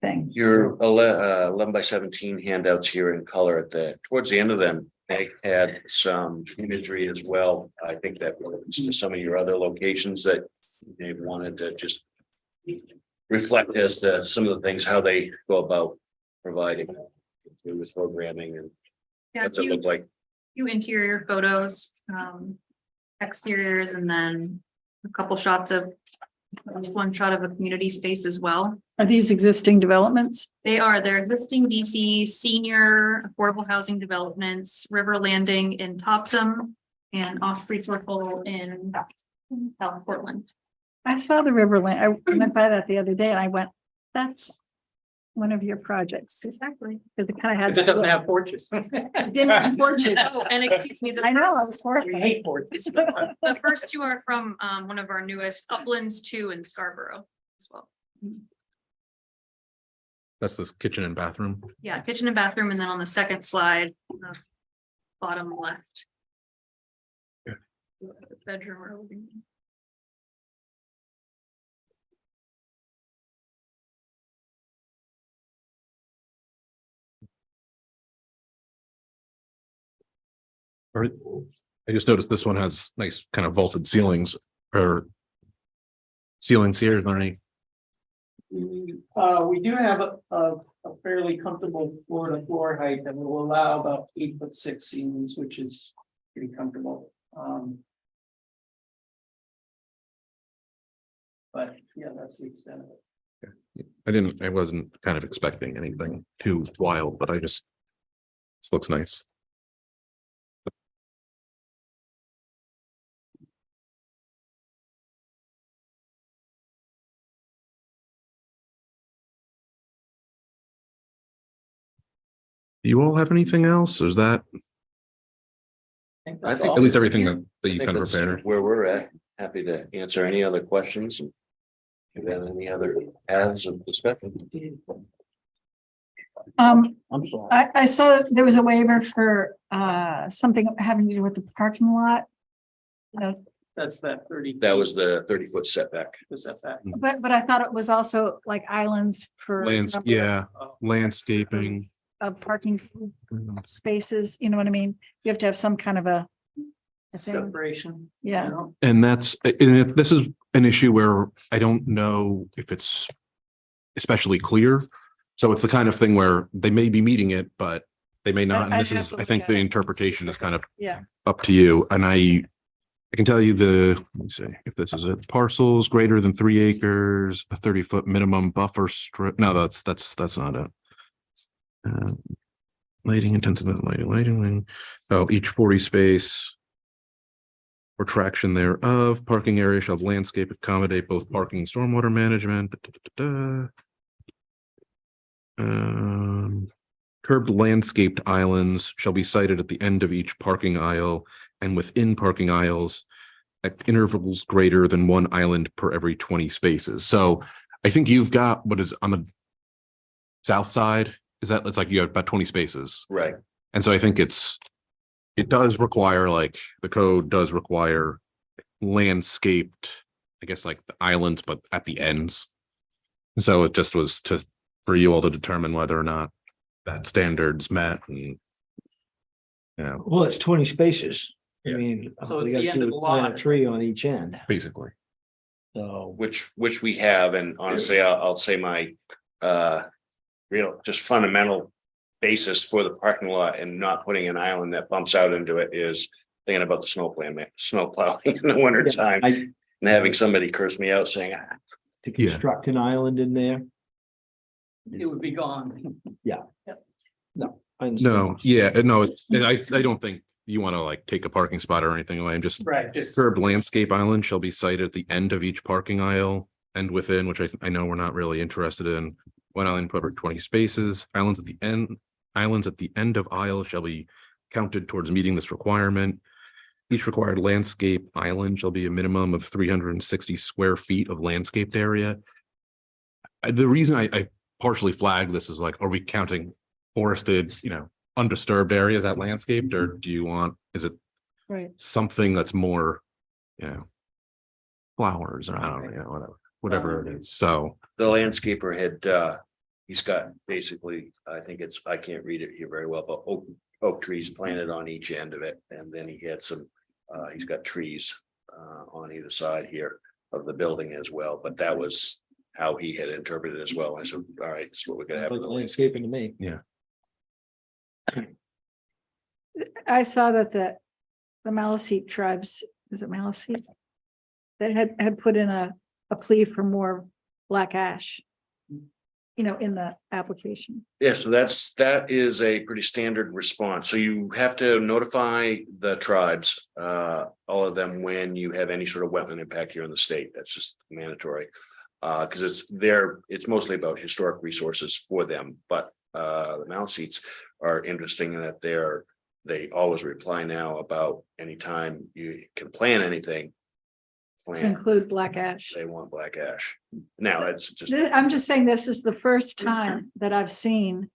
thing. Your 11 by 17 handouts here in color towards the end of them, they had some imagery as well. I think that relates to some of your other locations that they wanted to just reflect as to some of the things, how they go about providing with programming and Yeah, what's it look like. few interior photos, exteriors, and then a couple shots of, just one shot of a community space as well. Are these existing developments? They're existing DC senior affordable housing developments, River Landing in Topsom and Osprey Circle in South Portland. I saw the Riverland. I went by that the other day and I went, that's one of your projects. Exactly. Because it kind of had. Because it doesn't have porches. It didn't have porches. Oh, and excuse me, I know, I was We horrified. hate porches. the first two are from one of our newest Uplands 2 in Scarborough as well. That's this kitchen and bathroom. Yeah, kitchen and bathroom, and then on the second slide, bottom left. Yeah. The bedroom or living room. Or I just noticed this one has nice kind of vaulted ceilings or ceilings here. Is there any? We do have a fairly comfortable floor to floor height that will allow about 8'6" ceilings, which is pretty comfortable. But yeah, that's the extent of it. I wasn't kind of expecting anything too wild, but this looks nice. Do you all have anything else? Or is that I think at least everything that I you think kind of that's prepared? where we're at. Happy to answer any other questions. If you have any other paths of discussion. I'm sorry. I saw there was a waiver for something having to do with the parking lot. You know, That's that 30. That was the 30-foot setback. The setback. but I thought it was also like islands for. Yeah, landscaping. Of parking spaces, you know what I mean? You have to have some kind of a thing, Separation. yeah. You know? And if this is an issue where I don't know if it's especially clear. So it's the kind of thing where they may be meeting it, but they may not. And I'd this have is, to I look think at the it. interpretation is kind of Yeah, up to you. And I can tell you let me see if this is it. Parcels greater than 3 acres, a 30-foot minimum buffer strip. No, that's not it. Lighting intensity, lighting. Oh, each 40 space or traction thereof, parking area shall have landscape accommodate both parking and stormwater management. Curbed landscaped islands shall be sited at the end of each parking aisle and within parking aisles at intervals greater than 1 island per every 20 spaces. So I think you've got what is on the south side. Is that it's like you have about 20 spaces. Right. And so I think it does require, like, the code does require landscaped, I guess, like the islands, but at the ends. So it just was for you all to determine whether or not that standard's met and. Yeah, Well, it's 20 spaces. I mean. So all it's you the gotta end do of is the plant lot. a tree on each end, Basically. so. which we have, and honestly, I'll say my real, just fundamental basis for the parking lot and not putting an island that bumps out into it is thinking about the snow plowing in the winter time I, and having somebody curse me out saying, "Ah, to construct an island in there. It would be gone. No. I understand. No, yeah, no, it's, and I don't think you want to like take a parking spot or anything away. I'm just Right, just. curved landscape island shall be sited at the end of each parking aisle and within, which I know we're not really interested in. One island per 20 spaces, islands at the end of aisle shall be counted towards meeting this requirement. Each required landscape island shall be a minimum of 360 square feet of landscaped area. The reason I partially flagged this is like, are we counting forested, undisturbed areas at landscaped, or do you want, is it Right. something that's more, flowers or I don't know, whatever it is. So the landscaper had, he's got basically, I think it's, I can't read it here very well, but oak trees planted on each end of it. And then he had some, he's got trees on either side here of the building as well. But that was how he had interpreted it as well. I said, all right, that's what we're gonna have. for Like the landscaping to me. I saw that the Maliseet tribes, is it Maliseet? That had put in a plea for more black ash. In the application. Yeah, so that is a pretty standard response. So you have to notify the tribes, all of them, when you have any sort of wetland impact here in the state. That's just mandatory. Because it's mostly about historic resources for them, but the Maliseets are interesting in that they always reply now about anytime you can plan anything. To include black ash. They want black ash. Now it's just. I'm just saying this is the first time that I've seen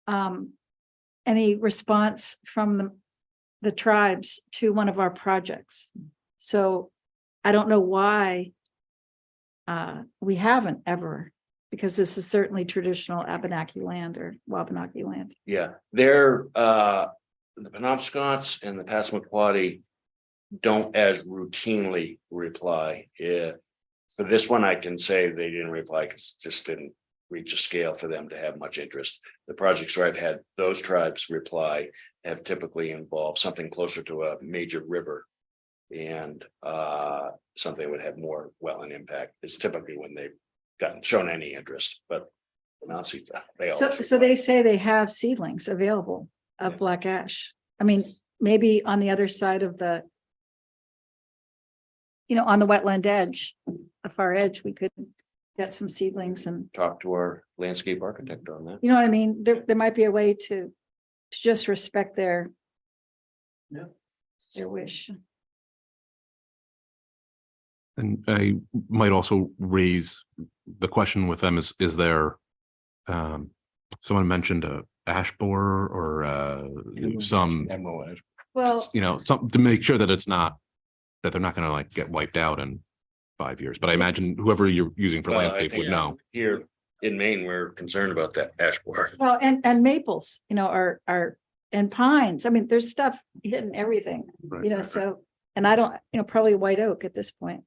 any response from the tribes to one of our projects. So I don't know why we haven't ever, because this is certainly traditional Abenaki land or Wabanaki land. Yeah, they're the Penobscots and the Passamaquoddy don't as routinely reply. Yeah, for this one, I can say they didn't reply because it just didn't reach a scale for them to have much interest. The projects where I've had those tribes reply have typically involved something closer to a major river and something that would have more wetland impact. It's typically when they've shown any interest, but now they So always they reply. say they have seedlings available of black ash. I mean, maybe on the other side of the on the wetland edge, a far edge, we could get some seedlings and, Talk to our landscape architect on that. you know what I mean? There might be a way to just respect their wish. And I might also raise the question with them is there, someone mentioned a ash borer or some, Emerald ash. Well, something to make sure that it's not, that they're not gonna like get wiped out in 5 years. But I imagine whoever you're using for Well, I landscape think, would know. Here in Maine, we're concerned about that ash borer. well, and maples, are and pines. I mean, there's stuff hitting everything, Right. so, and I don't, probably white oak at this point.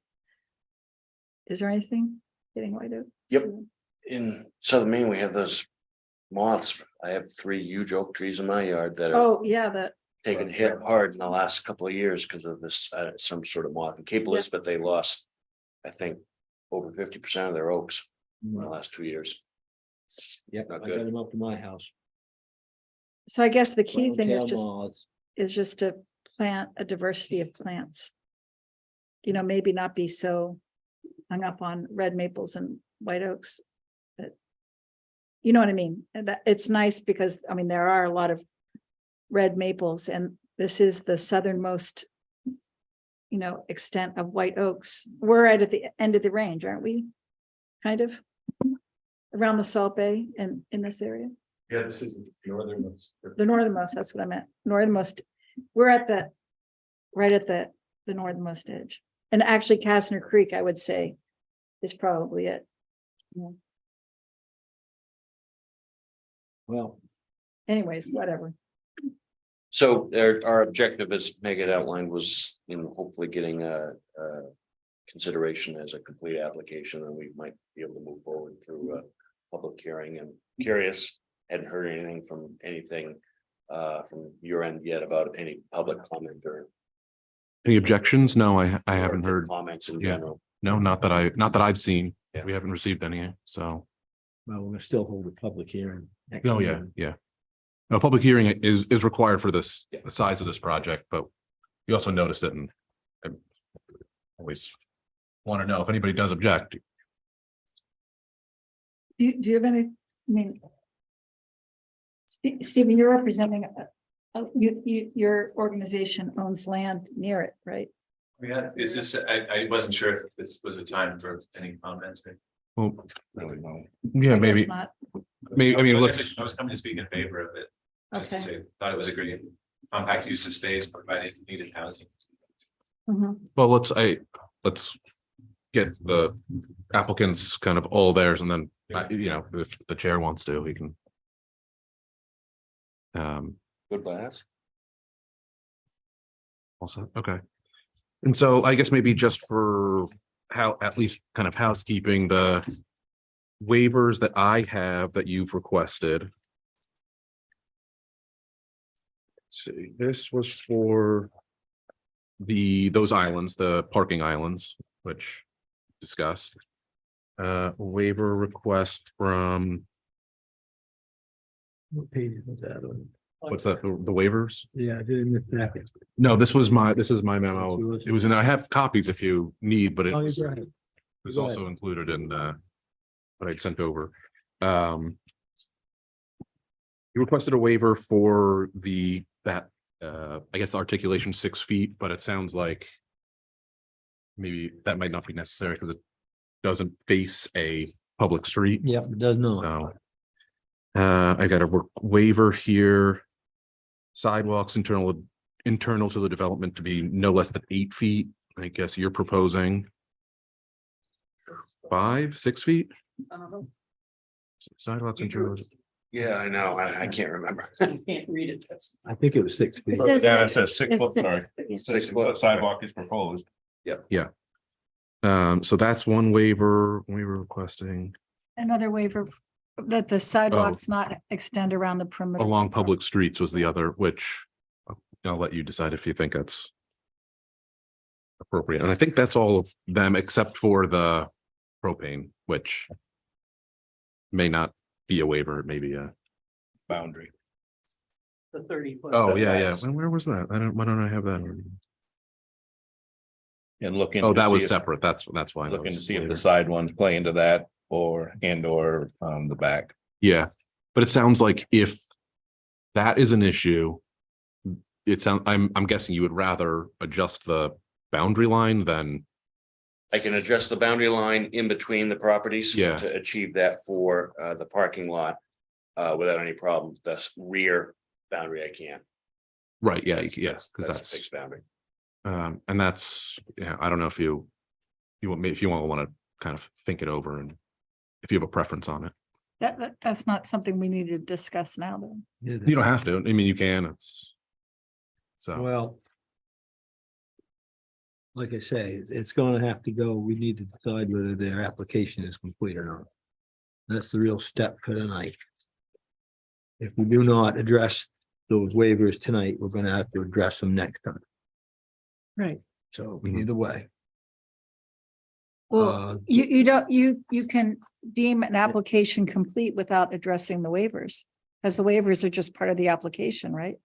Is there anything hitting white oak? Yep. In southern Maine, we have those moths. I have 3 huge oak trees in my yard that are Oh, yeah, that, taken hit hard in the last couple of years because of this, some sort of moth in Cape Elizabeth. They lost, I think, over 50% of their oaks in the last 2 years. Yep, I Not got good. them up to my house. so I guess the key thing is Brown-tailed is just to plant a diversity of plants. Maybe not be so hung up on red maples and white oaks. But you know what I mean? And that it's nice because, there are a lot of red maples and this is the southernmost, extent of white oaks. We're right at the end of the range, aren't we? Kind of around the Salt Bay and in this area. Yeah, this is northernmost. The northernmost, that's what I meant. Northernmost, we're right at the northernmost edge. And actually Kastner Creek, I would say, is probably it. Well, Anyways, whatever. So our objective, as Meg had outlined, was, hopefully getting a consideration as a complete application, and we might be able to move forward through a public hearing. And curious, hadn't heard anything from your end yet about any public comment or Any objections? No, I haven't heard. comments in Yeah. general. No, not that I've seen. Yeah. We haven't received any, so. Well, we're gonna still hold a public hearing. next Oh, yeah, meeting. yeah. A public hearing is required for this, Yeah. the size of this project, but you also noticed it and I always want to know if anybody does object. Do you have any, I mean. Stephen, you're representing, your organization owns land near it, right? Is this, I wasn't sure if this was a time for any comment. Well, Really no. yeah, I guess maybe, not. I mean, let's, I was coming to speak in favor of it. Just to Okay. say, thought it was a great compact use of space, providing needed housing. Mhm. well, let's get the applicants kind of all theirs and then, if the chair wants to, he can. Good last. Also, okay. And so I guess maybe just for how, at least kind of housekeeping, the waivers that I have that you've requested. Let's see, this was for those islands, the parking islands, which discussed. Waiver request from, What page was that on? what's that, the waivers? Yeah, I didn't miss that. No, this is my memo. It was in, I have copies if you need, but it Oh, was. you're right. was Go also included in what I'd sent over. You requested a waiver for I guess the articulation 6 feet, but it sounds like maybe that might not be necessary because it doesn't face a public street. Yep, it does not. No. I got a waiver here. Sidewalks internal to the development to be no less than 8 feet. I guess you're proposing 5, 6 feet? Sidewalks internal. Yeah, I know. I can't remember. You can't read it, that's. I think it was 6 feet. It says Yeah, it six. says 6 It's foot, six. sorry. Yeah. 6 foot sidewalk is proposed. So that's one waiver we were requesting Another waiver that the sidewalks not extend around the perimeter. along public streets was the other, which I'll let you decide if you think that's appropriate. And I think that's all of them except for the propane, which may not be a waiver, it may be a, Boundary. The 30 foot. oh, yeah. Where was that? Why don't I have that? And looking. Oh, to that was see if- separate. That's why. that Looking to was see if later. the side ones play into that or the back. Yeah, but it sounds like if that is an issue, I'm guessing you would rather adjust the boundary line than, I can adjust the boundary line in between the properties. Yeah. To achieve that for the parking lot without any problems. The rear boundary I can't. right, yeah, That's- yes, because That's a that's, fixed boundary. and that's, yeah, I don't know if you want to kind of think it over and if you have a preference on it. That's not something we need to discuss now, then. You don't have to, I mean, you can, it's. So, Well. Like I say, it's gonna have to go, we need to decide whether their application is complete or not. That's the real step for tonight. If we do not address those waivers tonight, we're gonna have to address them next time. Right. So Mhm. either way. Well, you can deem an application complete without addressing the waivers. As the waivers are just part of the application, right?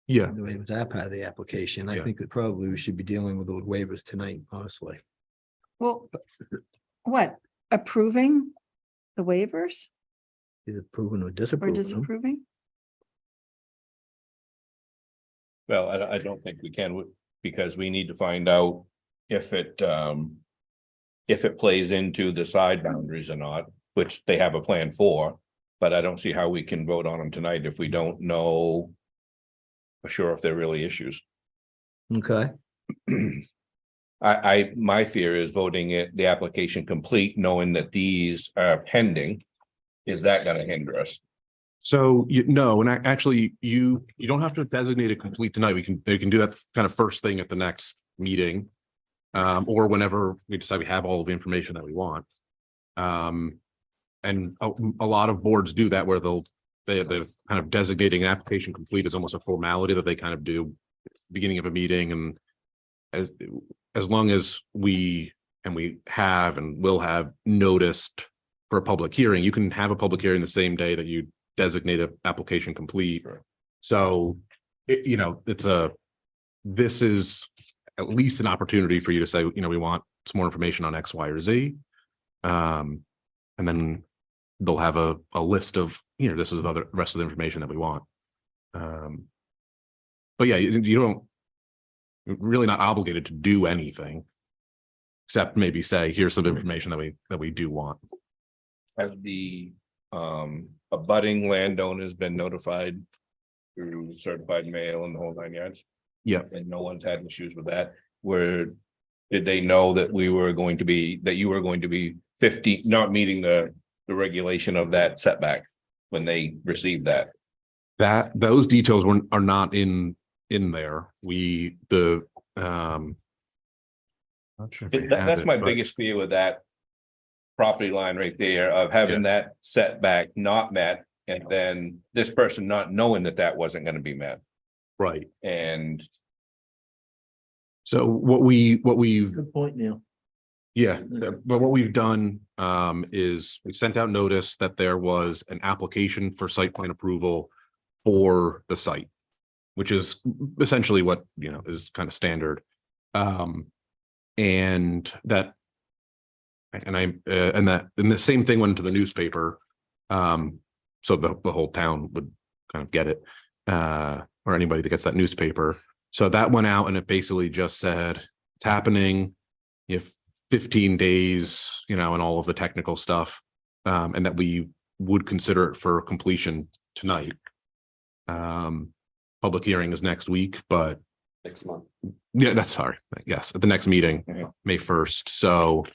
yeah, The waivers are part of the application. I Yeah. think that probably we should be dealing with those waivers tonight, honestly. Well, what, approving the waivers Either approving or or disapproving them. disapproving? Well, I don't think we can, because we need to find out if it plays into the side boundaries or not, which they have a plan for. But I don't see how we can vote on them tonight if we don't know for sure if they're really issues. Okay, My fear is voting the application complete, knowing that these are pending. Is that gonna hinder us? So no, and actually, you don't have to designate it complete tonight. They can do that kind of first thing at the next meeting. Or whenever we decide we have all of the information that we want. And a lot of boards do that where they're kind of designating an application complete as almost a formality that they kind of do at the beginning of a meeting. And as long as we have and will have noticed for a public hearing, you can have a public hearing the same day that you designate an application complete. So, this is at least an opportunity for you to say, we want some more information on X, Y, or Z. And then they'll have a list of, this is the rest of the information that we want. But yeah, you don't, you're really not obligated to do anything. Except maybe say, here's some information that we do want. Have the abutting landowners been notified through certified mail and the whole 9 yards? Yeah. And no one's had issues with that? Did they know that you were going to be 50, not meeting the regulation of that setback when they received that? Those details are not in there. Not sure if I have That's it, my but- biggest fear with that property line right there of having that setback not met, and then this person not knowing that wasn't gonna be met. Right. And So what we've Good point, Neil. Yeah, but what we've done is we sent out notice that there was an application for site plan approval for the site, which is essentially what, is kind of standard. And the same thing went to the newspaper. So the whole town would kind of get it, or anybody that gets that newspaper. So that went out and it basically just said, it's happening. If 15 days, and all of the technical stuff, and that we would consider it for completion tonight. Public hearing is next week, but Next month. yeah, that's sorry. Yes, at the next meeting, Mhm. May 1st. So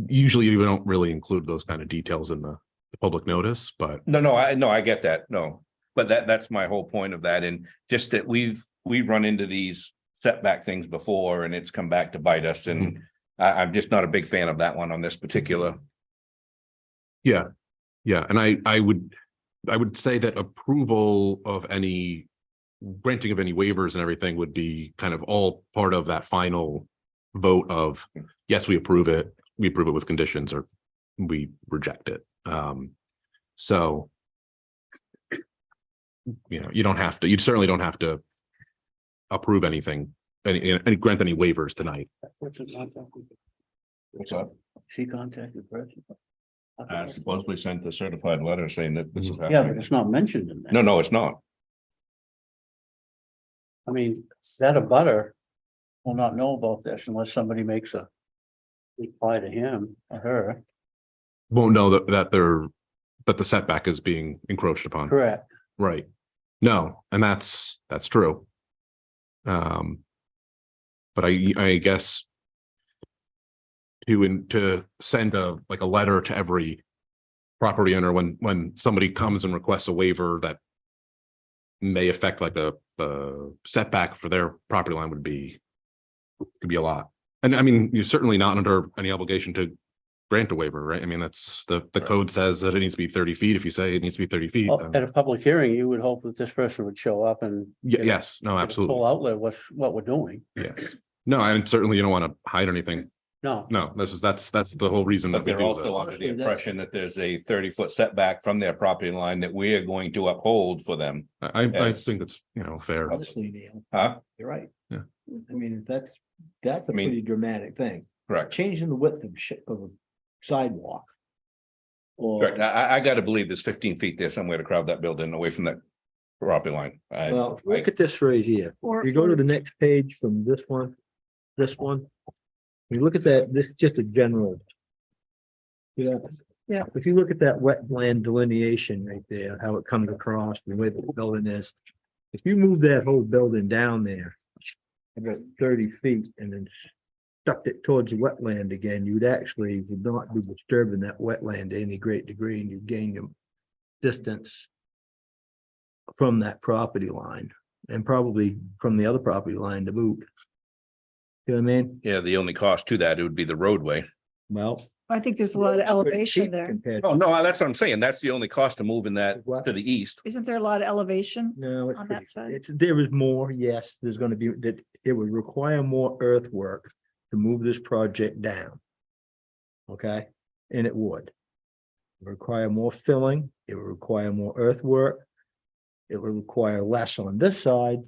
usually we don't really include those kind of details in the public notice, but no, I get that. No, but that's my whole point of that. And just that we've run into these setback things before and it's come back to bite us. And I'm just not a big fan of that one on this particular. yeah. And I would say that approval of any granting of any waivers and everything would be kind of all part of that final vote of, yes, we approve it with conditions, or we reject it. So you certainly don't have to approve anything, any grant any waivers tonight. What's up? She contacted the person. Supposedly sent a certified letter saying that this is Yeah, but happening. it's not mentioned in there. No, it's not. I mean, that a butter will not know about this unless somebody makes a reply to him or her. Won't know that the setback is being encroached upon. Correct. Right. No, and that's true. But I guess to send a letter to every property owner when somebody comes and requests a waiver that may affect the setback for their property line could be a lot. And I mean, you're certainly not under any obligation to grant a waiver, right? I mean, that's the code says that it needs to be 30 feet. If you say it needs to be 30 feet. Well, then- at a public hearing, you would hope that this person would show up and. Yes, no, absolutely. Full outlet, what we're doing. Yeah. No, and certainly you don't want to hide anything. No, No, that's the whole reason But that we they're do also this. under the impression that there's a 30-foot setback from their property line that we are going to uphold for them. I Yes. think that's, fair. honestly, Neil, Huh? you're right. Yeah. I mean, that's a I mean- pretty dramatic thing. Correct. Changing the width of a sidewalk. Or, Correct. I gotta believe there's 15 feet there somewhere to crowd that building away from that property line. Well, look at this right here. Or, You go to the next page from this one. You look at that, this is just a general. Yeah. Yeah. If you look at that wetland delineation right there, how it comes across, the way the building is. If you move that whole building down there. About 30 feet and then stuck it towards the wetland again, you'd actually would not be disturbing that wetland to any great degree, and you'd gain your distance from that property line, and probably from the other property line to boot. You know what I mean? Yeah, the only cost to that, it would be the roadway. Well. I think there's a lot of it's pretty elevation cheap there. compared- Oh, no, that's what I'm saying. That's the only cost of moving that What? to the east. Isn't there a lot of elevation? No, it's on pretty- that side? It's, there is more, yes, there's gonna be, that it would require more earthwork to move this project down. Okay, and it would. Require more filling, it would require more earthwork. It would require less on this side,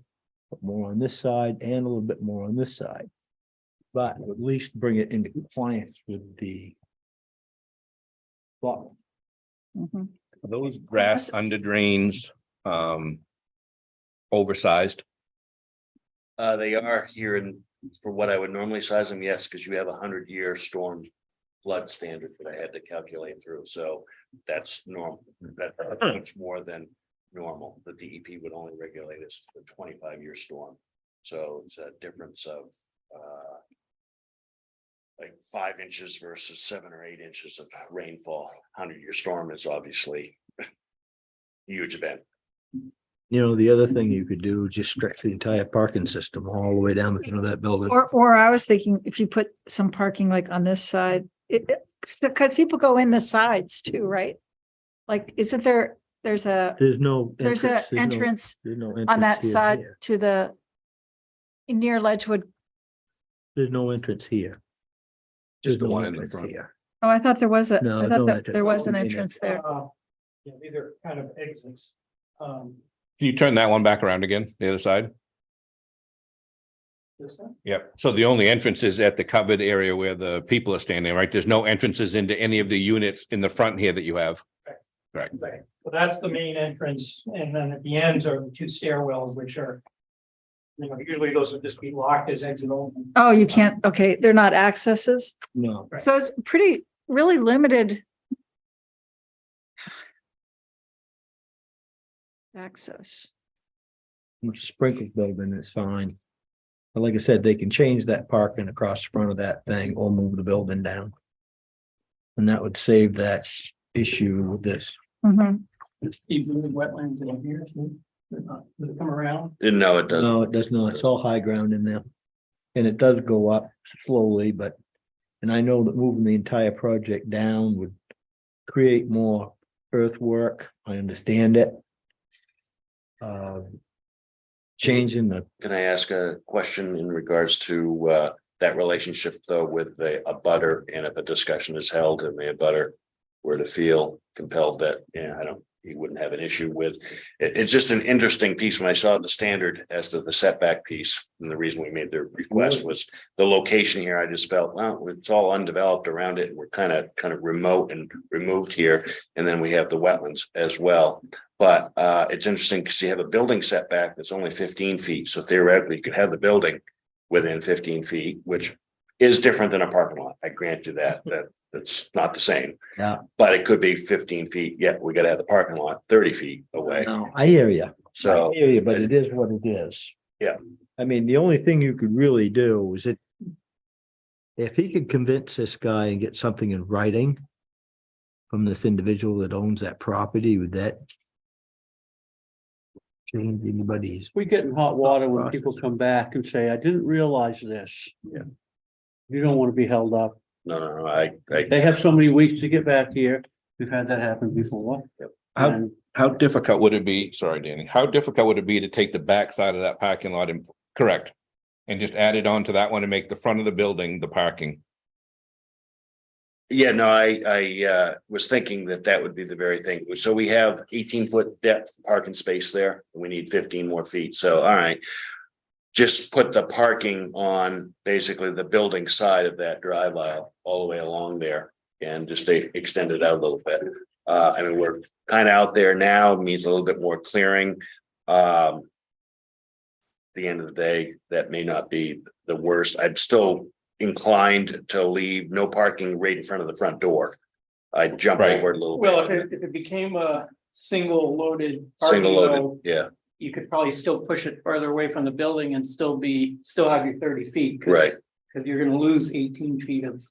but more on this side and a little bit more on this side. But at least bring it into compliance with the. Well, Mhm. Those grass under drains, oversized. They are here and for what I would normally size them, yes, because you have 100-year storm flood standard that I had to calculate through, so that's normal. That's much more than normal. The DEP would only regulate us to a 25-year storm. So it's a difference of like 5 inches versus 7 or 8 inches of rainfall. 100-year storm is obviously a huge event. you know, the other thing you could do, is just stretch the entire parking system all the way down the front of that building. Or I was thinking if you put some parking like on this side, because people go in the sides too, right? Like, isn't there, there's a There's entrance There's no on that entrance side here. to the near Ledgewood. There's no entrance here. Just the There's no one in the entrance front. here. Oh, I thought there was a, No, I no thought that entrance. there was an Oh, entrance there. Yeah, these are kind of exits. Can you turn that one back around again, the other side? This one? Yep. So the only entrance is at the covered area where the people are standing, right? There's no entrances into any of the units in the front here that you have. Correct. Right, well, that's the main entrance, and then at the ends are the 2 stairwells, which are. You know, usually those would just be locked as exit only. Oh, you can't, okay, they're not accesses. No, So it's pretty, really limited. Access. it's a sprinkler building, it's fine. But like I said, they can change that parking across the front of that thing or move the building down. And that would save that issue with this. Mhm. Steve, moving wetlands in here, too. Does it come around? Didn't know it does. No, it does not. It's all high ground in there. And it does go up slowly, but, and I know that moving the entire project down would create more earthwork. I understand it. Changing the, Can I ask a question in regards to that relationship though with the abutter, and if a discussion is held and the abutter were to feel compelled that, yeah, he wouldn't have an issue with. It's just an interesting piece when I saw the standard as to the setback piece. And the reason we made the request was the location here. I just felt, well, it's all undeveloped around it. We're kind of remote and removed here. And then we have the wetlands as well. But it's interesting because you have a building setback that's only 15 feet. So theoretically, you could have the building within 15 feet, which is different than a parking lot. I grant you that, that's not the same. yeah, But it could be 15 feet. Yeah, we gotta have the parking lot 30 feet away. no, I hear you. So I hear you, but it is what it is. Yeah. I mean, the only thing you could really do is if he could convince this guy and get something in writing from this individual that owns that property, would that change anybody's? We get in hot water when people come back and say, I didn't realize this. Yeah. You don't want to be held up. no, I They have so many weeks to get back here. We've had that happen before. How, And how difficult would it be? Sorry, Danny. How difficult would it be to take the back side of that parking lot and correct? And just add it on to that one and make the front of the building the parking? Yeah, no, I was thinking that would be the very thing. So we have 18-foot depth parking space there. We need 15 more feet. So, all right. Just put the parking on basically the building side of that drive aisle all the way along there and just extend it out a little bit. I mean, we're kind of out there now, needs a little bit more clearing. At the end of the day, that may not be the worst. I'm still inclined to leave no parking right in front of the front door. I'd jump Right. over it a little Well, bit. if it became a single loaded. parking Single loaded, row, yeah, you could probably still push it farther away from the building and still have your 30 feet. 'cause right. Because you're gonna lose 18 feet of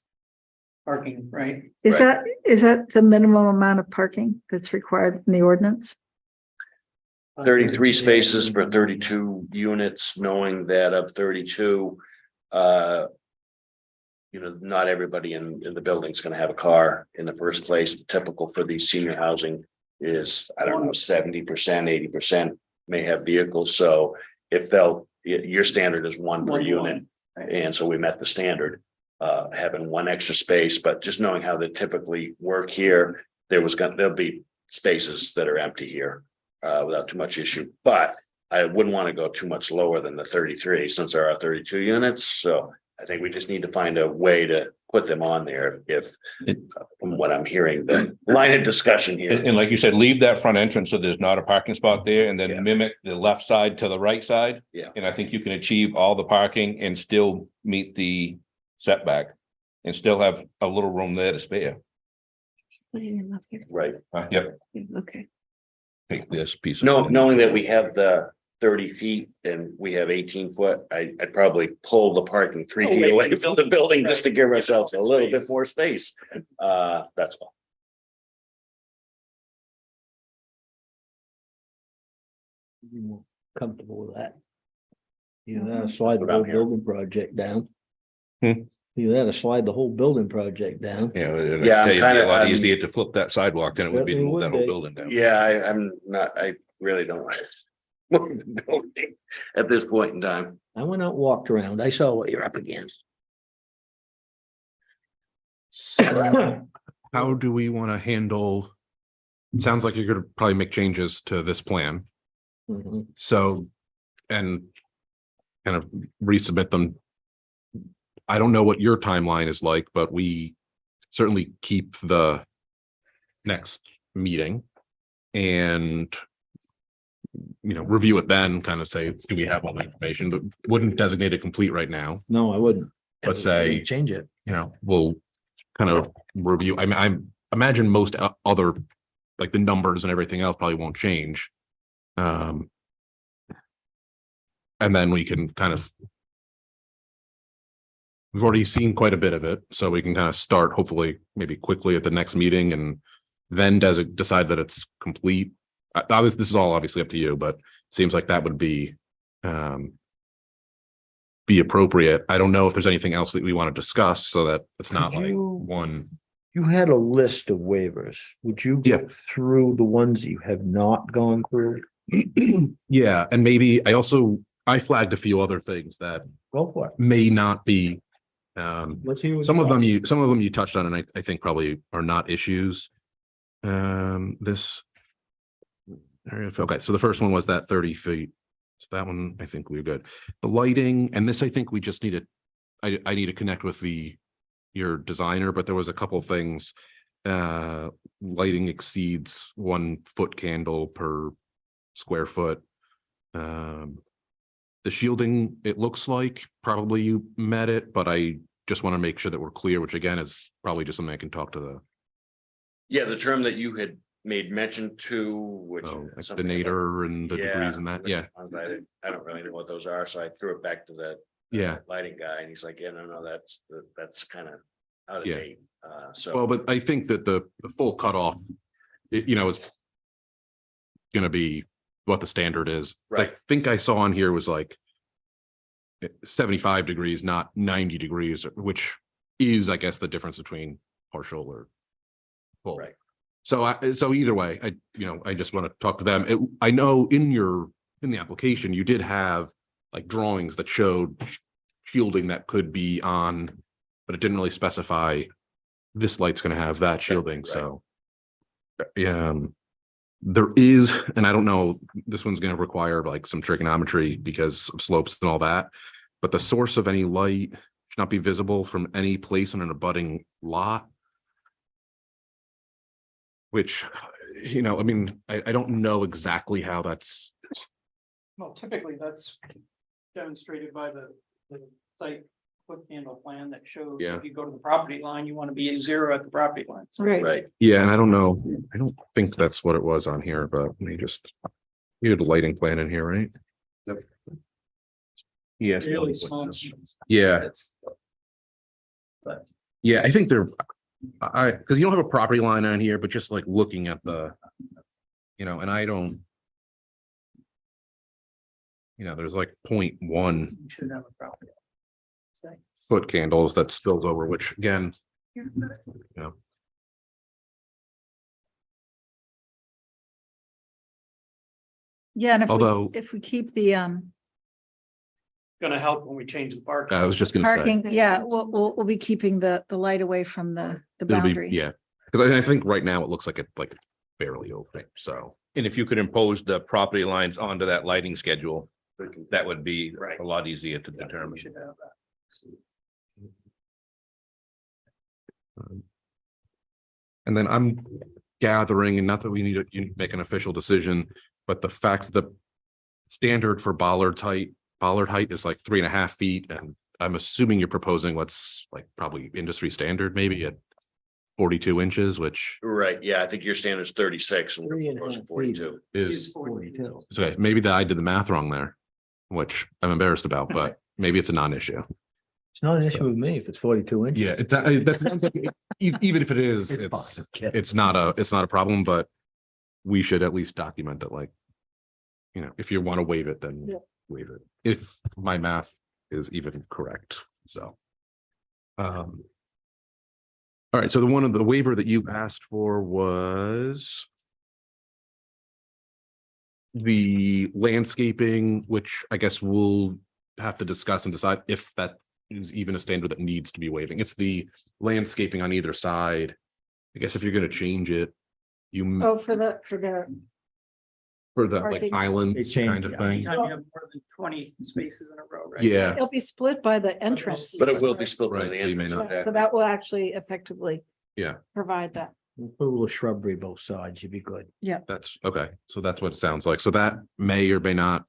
parking, right? Is that the minimum amount of parking that's required in the ordinance? 33 spaces for 32 units, knowing that of 32, not everybody in the building's gonna have a car in the first place. Typical for the senior housing is, I don't know, 70%, 80% may have vehicles, so it felt, your standard is one per unit. And so we met the standard, having one extra space, but just knowing how they typically work here, there'll be spaces that are empty here, without too much issue, but I wouldn't want to go too much lower than the 33 since there are 32 units, so I think we just need to find a way to put them on there if, from what I'm hearing, the line of discussion here. And like you said, leave that front entrance so there's not a parking spot there and Yeah. then mimic the left side to the right side. Yeah. And I think you can achieve all the parking and still meet the setback and still have a little room there to spare. Right. Yep, Okay. take this piece. No, knowing that we have the 30 feet and we have 18 foot, I'd probably pull the parking 3 feet away from the building just to give ourselves a little bit more space. That's all. Be more comfortable with that. Either that or slide the whole building project down. Hmm. Either that or slide the whole building project down. Yeah. Yeah, I'm It'd be kinda- a lot I'm- easier to flip that sidewalk than it would be to It move would that whole be. building down. Yeah, I really don't. Move the building at this point in time. I went out and walked around. I saw what you're up against. How do we want to handle? It sounds like you're gonna probably make changes to this plan, Mhm. so, and kind of resubmit them. I don't know what your timeline is like, but we certainly keep the next meeting and review it then, kind of say, do we have all the information, but wouldn't designate it complete right now. No, I wouldn't. Let's say, Change it. We'll kind of review. I mean, I imagine most other, like the numbers and everything else probably won't change. And then we can kind of. We've already seen quite a bit of it, so we can kind of start hopefully maybe quickly at the next meeting and then decide that it's complete. Obviously, this is all obviously up to you, but it seems like that would be appropriate. I don't know if there's anything else that we want to discuss so that it's not Could like you- one. You had a list of waivers. Would you Yeah. go through the ones you have not gone through? Yeah, and maybe I flagged a few other things that Go for it. may not be. Let's hear. what Some you of got. them you touched on, and I think probably are not issues. This. Okay, so the first one was that 30 feet. So that one, I think we're good. The lighting, and this, I think we just need to, I need to connect with your designer, but there was a couple things. Lighting exceeds 1 foot candle per square foot. The shielding, it looks like probably you met it, but I just want to make sure that we're clear, which again is probably just something I can talk to the Yeah, the term that you had made mention to, which. like something the about- nadir and the Yeah, degrees and that. which Yeah, I don't really know what those are, so I threw it back to the yeah. lighting guy, and he's like, yeah, no, that's kind of out of Yeah. date. So. Well, but I think that the full cutoff, is gonna be what the standard is. I Right. think I saw on here was like 75 degrees, not 90 degrees, which is, I guess, the difference between partial or full. Right. So either way, I just want to talk to them. I know in the application, you did have like drawings that showed shielding that could be on, but it didn't really specify this light's going to have that shielding. right. So there is, and I don't know, this one's going to require like some trigonometry because of slopes and all that, but the source of any light should not be visible from any place on an abutting lot. Which, I mean, I don't know exactly how that's, Well, typically that's demonstrated by the site foot candle plan that shows Yeah. if you go to the property line, you want to be at 0 at the property line. So Right. Right, yeah, and I don't know, I don't think that's what it was on here, but let me just, you had a lighting plan in here, right? Yes. Really small. Yeah, that's, but. Yeah, I think they're, because you don't have a property line on here, but just like looking at the, and I don't. There's like 0.1 You should have a property. Say. foot candles that spills over, which again, Yeah, and Although- if we keep the Gonna help when we change the park. I was just gonna say. parking, yeah, we'll be keeping the light away from the It'll be, boundary. yeah, because I think right now it looks like it's like barely open, so. And if you could impose the property lines onto that lighting schedule, that would be Right. a lot easier to Yeah, we determine. should have that. And then I'm gathering, and not that we need to make an official decision, but the fact that the standard for bollard height is like 3.5 feet, and I'm assuming you're proposing what's like probably industry standard, maybe at 42 inches, which Right, yeah, I think your standard's 36 and we're 3.5 proposing feet. 42. is, 42. okay, maybe that I did the math wrong there, which I'm embarrassed about, but maybe it's a non-issue. It's not an issue with me if it's 42 inches. Yeah, that's even if it is, It's fine. it's not a problem, but we should at least document that, like, if you want to waive it, then Yeah. waive it, if my math is even correct, so. All right, so the waiver that you asked for was the landscaping, which I guess we'll have to discuss and decide if that is even a standard that needs to be waiving. It's the landscaping on either side. I guess if you're gonna change it, you Oh, for the, for the like parking. islands They kind of change, thing. Anytime you have more than 20 spaces in a row, right? Yeah, it'll be split by the entrance. But it will be split by Right, the so you may entrance. not- So that will actually effectively yeah, provide that. Put a little shrubbery both sides, you'd be good. that's okay. So that's what it sounds like. So that may or may not,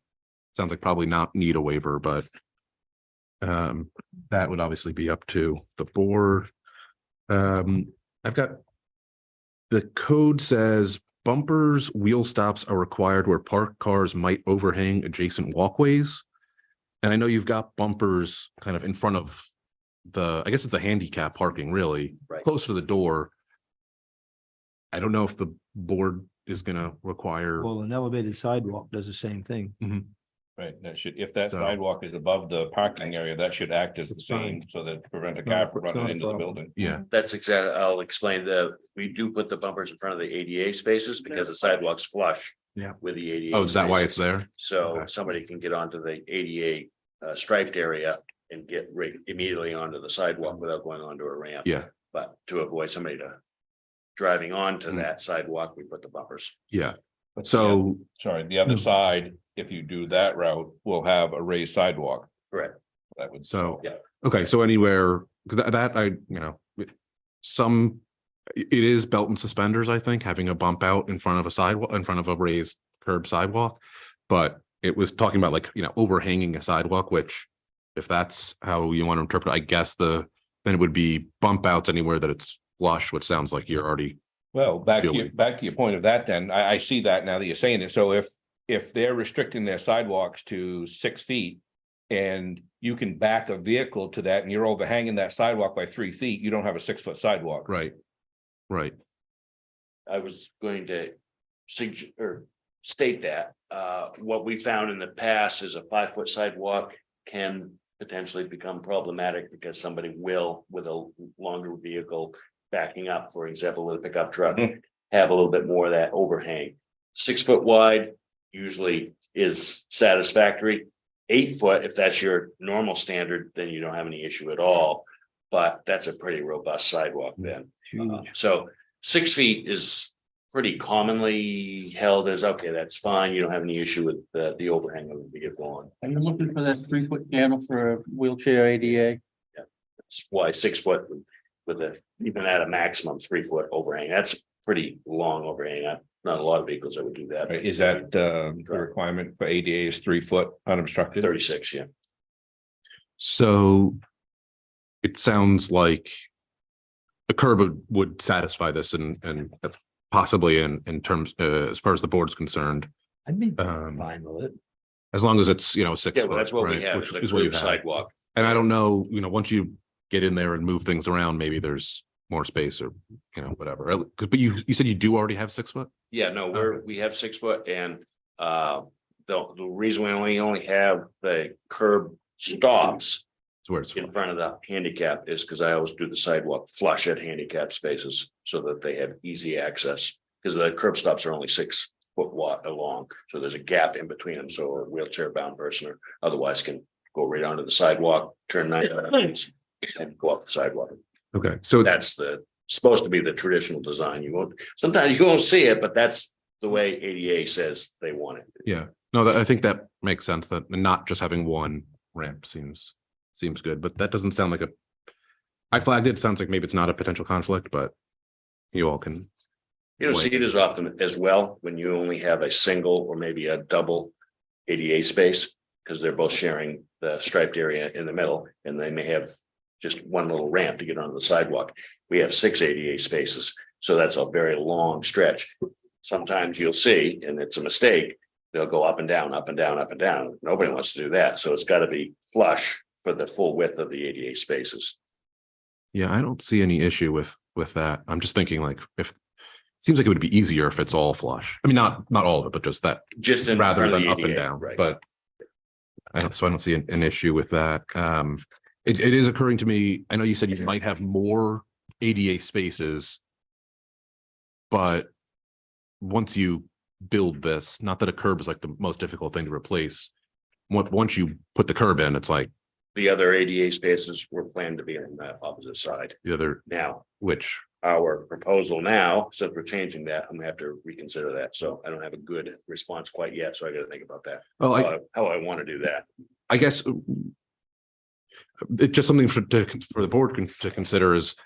sounds like probably not need a waiver, but that would obviously be up to the board. I've got the code says bumpers, wheel stops are required where parked cars might overhang adjacent walkways. And I know you've got bumpers kind of in front of I guess it's the handicap parking, really, Right. close to the door. I don't know if the board is gonna require, Well, an elevated sidewalk does the same thing. Right, that should, if that So- sidewalk is above the parking area, that should act as the It's fine. same, so that prevent a It's not a- car from it's not running a into the problem. building. yeah, That's exactly, I'll explain we do put the bumpers in front of the ADA spaces because the sidewalk's flush. Yeah. With the ADA. oh, is that why it's spaces. there? So Okay. somebody can get onto the ADA striped area and get right immediately onto the sidewalk without going onto a ramp. Yeah, But to avoid somebody driving onto Mm. that sidewalk, we put the bumpers. yeah, But so, sorry, the other side, if you do that route, will have a raised sidewalk. Correct. That would. so. Yeah. Okay, so anywhere, because it is belt and suspenders, I think, having a bump out in front of a sidewalk, in front of a raised curb sidewalk. But it was talking about like, overhanging a sidewalk, which if that's how you want to interpret, it, I guess then it would be bump outs anywhere that it's flush, which sounds like you're already, Well, Julie. back to your point of that, then, I see that now that you're saying it, so if they're restricting their sidewalks to 6 feet. And you can back a vehicle to that and you're overhanging that sidewalk by 3 feet, you don't have a 6-foot sidewalk. right? Right, I was going to state that, what we found in the past is a 5-foot sidewalk can potentially become problematic because somebody will, with a longer vehicle backing up, for example, with a pickup truck, have a little bit more of that overhang. 6 foot wide usually is satisfactory. 8 foot, if that's your normal standard, then you don't have any issue at all. But that's a pretty robust sidewalk then. Huge. So 6 feet is pretty commonly held as, okay, that's fine. You don't have any issue with the overhang of the vehicle on. Are you looking for that 3-foot candle for a wheelchair ADA? That's why 6 foot with even at a maximum 3 foot overhang, that's pretty long overhang. Not a lot of vehicles that would do that. Is that the requirement for ADA is 3 foot unobstructed? 36, yeah. so it sounds like a curb would satisfy this and possibly in terms, as far as the board's concerned, I'd be Um, fine with it. as long as it's, 6 Yeah, foot. well, that's what we right, have, which is the is what you curved have. sidewalk. And I don't know, once you get in there and move things around, maybe there's more space or, you know, whatever. But you said you do already have 6 foot? Yeah, no, we have 6 foot and the reason we only have the curb stops It's where it's in front of the handicap is because I always do the sidewalk flush at handicap spaces so that they have easy access. Because the curb stops are only 6 foot wide long, so there's a gap in between them, so a wheelchair bound person or otherwise can go right onto the sidewalk, turn 90 degrees and go off the sidewalk. okay. So That's supposed to be the traditional design. Sometimes you won't see it, but that's the way ADA says they want it. yeah, no, I think that makes sense, that not just having one ramp seems good, but that doesn't sound like I flagged it. Sounds like maybe it's not a potential conflict, but you all can. You don't see it as often as well when you only have a single or maybe a double ADA space, because they're both sharing the striped area in the middle, and they may have just one little ramp to get onto the sidewalk. We have 6 ADA spaces, so that's a very long stretch. Sometimes you'll see, and it's a mistake, they'll go up and down, up and down, up and down. Nobody wants to do that, so it's got to be flush for the full width of the ADA spaces. Yeah, I don't see any issue with that. I'm just thinking like it seems like it would be easier if it's all flush. I mean, not all of it, but just that Just in rather front of than the up and ADA, down, right? but I don't see an issue with that. It is occurring to me, I know you said you might have more ADA spaces, but once you build this, not that a curb is like the most difficult thing to replace. Once you put the curb in, it's like The other ADA spaces were planned to be on the opposite side. the other, Now, which, our proposal now, since we're changing that, I'm gonna have to reconsider that. So I don't have a good response quite yet, so I gotta think about that. well, How I want to do that. I guess it's just something for the board to consider is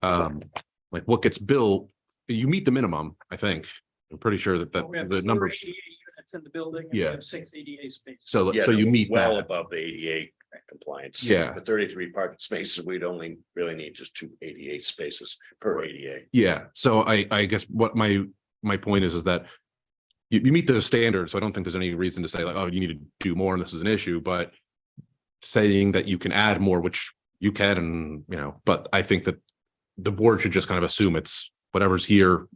like what gets built, you meet the minimum, I think. I'm pretty sure that We have the 4 numbers, ADA units in the building. And we Yeah. have 6 ADA spaces. so Yeah, you meet well that. above the ADA compliance. Yeah. For 33 parking spaces, we'd only really need just 2 ADA spaces per ADA. Yeah, so I guess what my point is that you meet those standards, so I don't think there's any reason to say like, oh, you need to do more and this is an issue, but saying that you can add more, which you can, and you know, but I think that the board should just kind of assume it's whatever's here,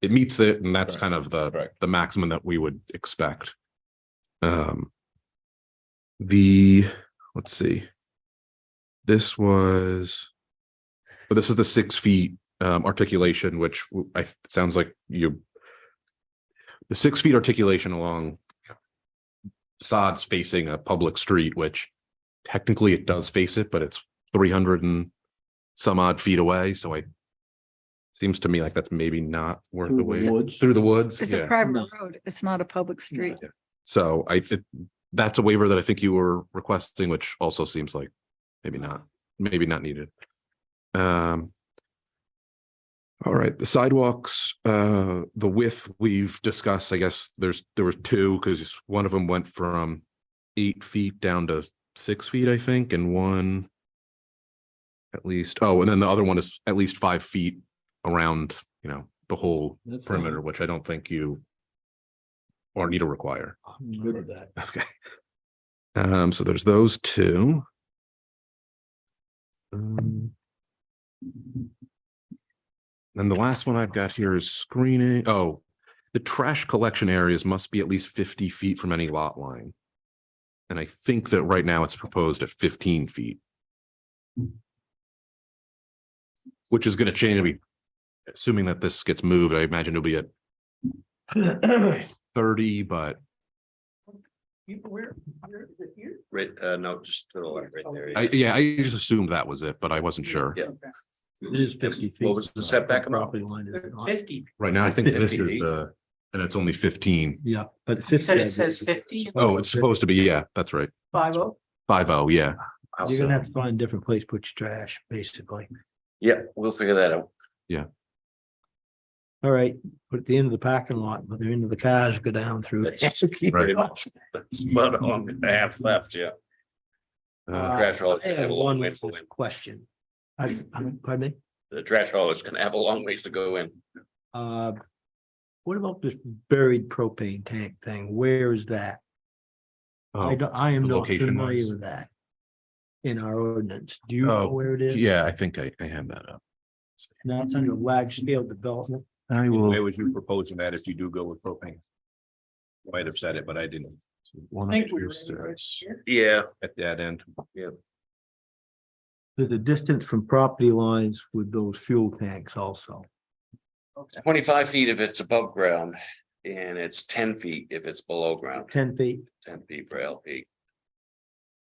it meets it, and that's kind of the maximum that we would expect. Let's see. This is the 6 feet articulation, which sounds like the 6 feet articulation along sods facing a public street, which technically it does face it, but it's 300 and some odd feet away. So seems to me like that's maybe not worth the wait. Through the woods. It's a Yeah. private road. It's not a public street. So that's a waiver that I think you were requesting, which also seems like maybe not needed. All right, the sidewalks, the width we've discussed, I guess there was 2, because one of them went from 8 feet down to 6 feet, I think, and one at least, and then the other one is at least 5 feet around, you know, the whole That's perimeter, which I don't think you or need to require. I'm good with that. Okay. So there's those 2. Then the last one I've got here is screening. Oh, the trash collection areas must be at least 50 feet from any lot line. And I think that right now it's proposed at 15 feet. Which is going to change, assuming that this gets moved, I imagine it'll be at 30, but Where is it here? Right, no, just to the left, right there. I just assumed that was it, but I wasn't sure. Yeah. It is 50 feet. What was the setback amount? Property line. Is it not? 50. Right now, I think this 50 is feet. and it's only 15. Yeah, but You 50. said it says 50. Oh, it's supposed to be, yeah, that's right. 50. 50, yeah. You're gonna have to find a different place to put your trash, basically. Yeah, we'll figure that out. All right, put it at the end of the parking lot, but the end of the cars go down through. there. Right. That's about all I have left, yeah. Trash haul. I have one question. Pardon me? The trash haul is gonna have a long ways to go in. What about this buried propane tank thing? Where is that? Oh, I am the not location familiar wise. with that. in our ordinance. Do you know Oh, where it is? Yeah, I think I have that up. No, it's under large scale development. I Where will. was you proposing that if you do go with propane? Might have said it, but I didn't. One I think of we two were steps. Yeah, At that end, There's a distance from property lines with those fuel tanks also. 25 feet if it's above ground, and it's 10 feet if it's below ground, 10 feet. 10 feet for LP.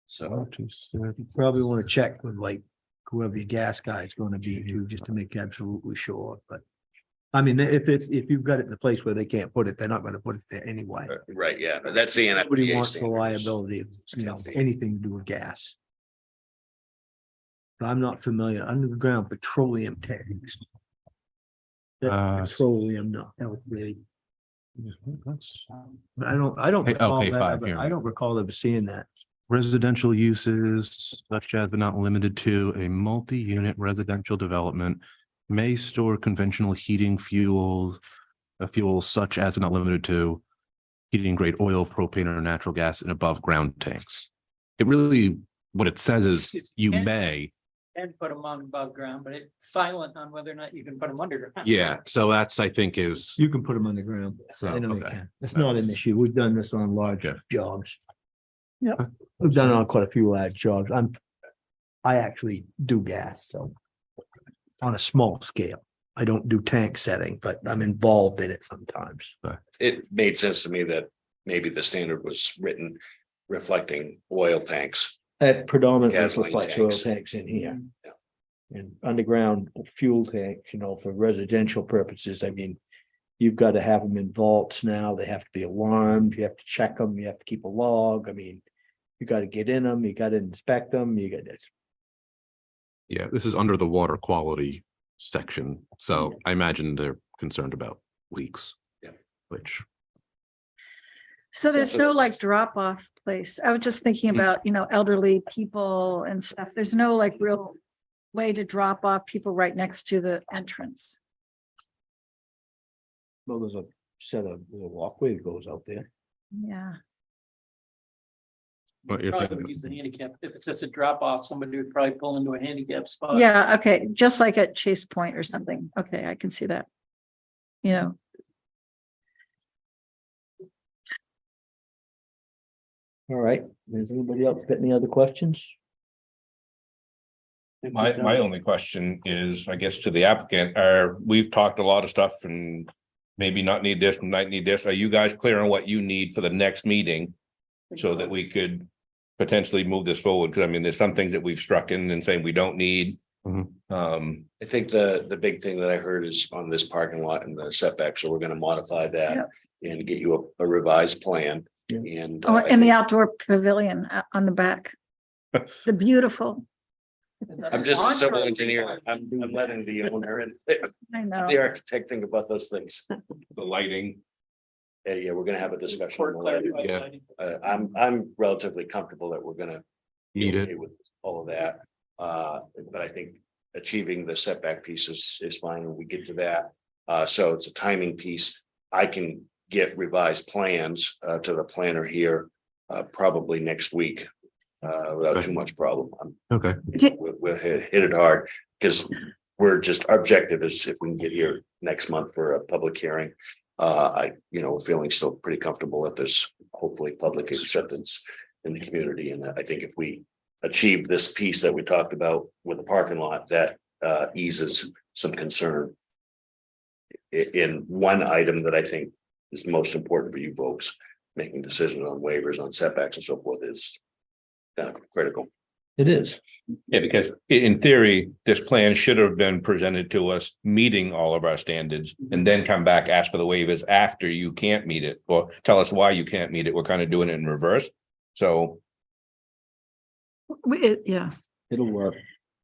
So, One, two, three. You probably want to check with like whoever your gas guy is going to be too, just to make absolutely sure, but. I mean, if you've got it in the place where they can't put it, they're not going to put it there anyway. right, yeah, that's the Nobody NFPA wants the standards. liability of, 10 feet. anything to do with gas. I'm not familiar, underground petroleum tanks. That's petroleum, no, that was really, but I don't Hey, recall okay, that, five ever- here. I don't recall ever seeing that. Residential uses such as but not limited to a multi-unit residential development may store conventional heating fuel, a fuel such as but not limited to heating grade oil, propane, or natural gas in above ground tanks. It really, what it says is you may, And put them on above ground, but it's silent on whether or not you can put them underground. yeah, so that's, I think is, You can put them underground. So, I know you okay. can. It's not an That's- issue. We've done this on large Okay. jobs. Yep, we've done it on quite a few large jobs. I actually do gas, so. On a small scale. I don't do tank setting, but I'm involved in it sometimes. It made sense to me that maybe the standard was written reflecting oil tanks. That predominantly Gasoline reflects oil tanks. tanks in here. Yeah. And underground fuel tanks, for residential purposes, I mean. You've got to have them in vaults now. They have to be alarmed. You have to check them. You have to keep a log. I mean. You got to get in them. You got to inspect them. You got this. yeah, this is under the water quality section. So I imagine they're concerned about leaks. Yeah. Which, So there's So no it's- like drop off place. I was just thinking about, elderly people and stuff. There's no like real way to drop off people right next to the entrance. Well, there's a walkway that goes out there. Yeah. but you're Probably saying- would use the handicap. If it's just a drop off, somebody would probably pull into a handicap spot. Yeah, okay, just like at Chase Point or something. Okay, I can see that. All right. Does anybody else got any other questions? my only question is, I guess, to the applicant, we've talked a lot of stuff and. Maybe not need this, might need this. Are you guys clear on what you need for the next meeting? So that we could potentially move this forward? Because I mean, there's some things that we've struck in and saying we don't need. Mhm. I think the big thing that I heard is on this parking lot and the setback, so we're gonna modify that and get you a revised plan. Yeah. And. Oh, I and the think- outdoor pavilion on the back. The beautiful, I'm just a civil engineer. I'm letting the owner and I know. the architect think about those things. The lighting, Yeah, we're gonna have a discussion. For clarity, Yeah. I'm relatively comfortable that we're gonna. be Meet it. okay with all of that. But I think achieving the setback piece is fine when we get to that. So it's a timing piece. I can get revised plans to the planner here probably next week. Without too much problem. Okay, We'll hit it hard because we're just, our objective is if we can get here next month for a public hearing. We're feeling still pretty comfortable that there's hopefully public acceptance in the community. And I think if we achieve this piece that we talked about with the parking lot, that eases some concern. In one item that I think is most important for you folks, making decisions on waivers, on setbacks and so forth is kind of critical. It is. yeah, because in theory, this plan should have been presented to us, meeting all of our standards. And then come back, ask for the waivers after you can't meet it, or tell us why you can't meet it. We're kind of doing it in reverse. So Yeah. It'll work.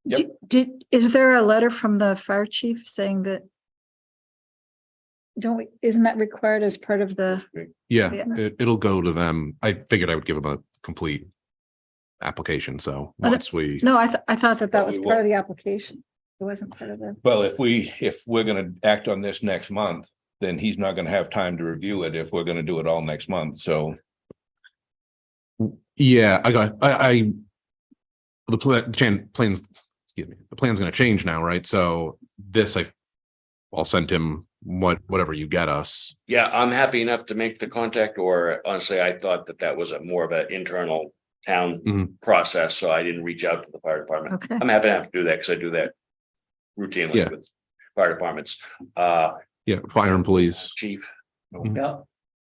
Yep. Is there a letter from the fire chief saying that? Isn't that required as part of the, yeah, Yeah. it'll go to them. I figured I would give them a complete application, so But once we. no, I thought that Well, was we part of the application. It wasn't part of the, well, if we're gonna act on this next month, then he's not gonna have time to review it if we're gonna do it all next month. So Yeah, I the plans, excuse me, the plan's gonna change now, right? So this, I'll send him whatever you get us. Yeah, I'm happy enough to make the contact, or honestly, I thought that that was a more of an internal town Mhm. process, so I didn't reach out to the fire department. Okay. I'm happy to have to do that because I do that routinely Yeah. with fire departments. Yeah, fire and police. Chief, Yeah,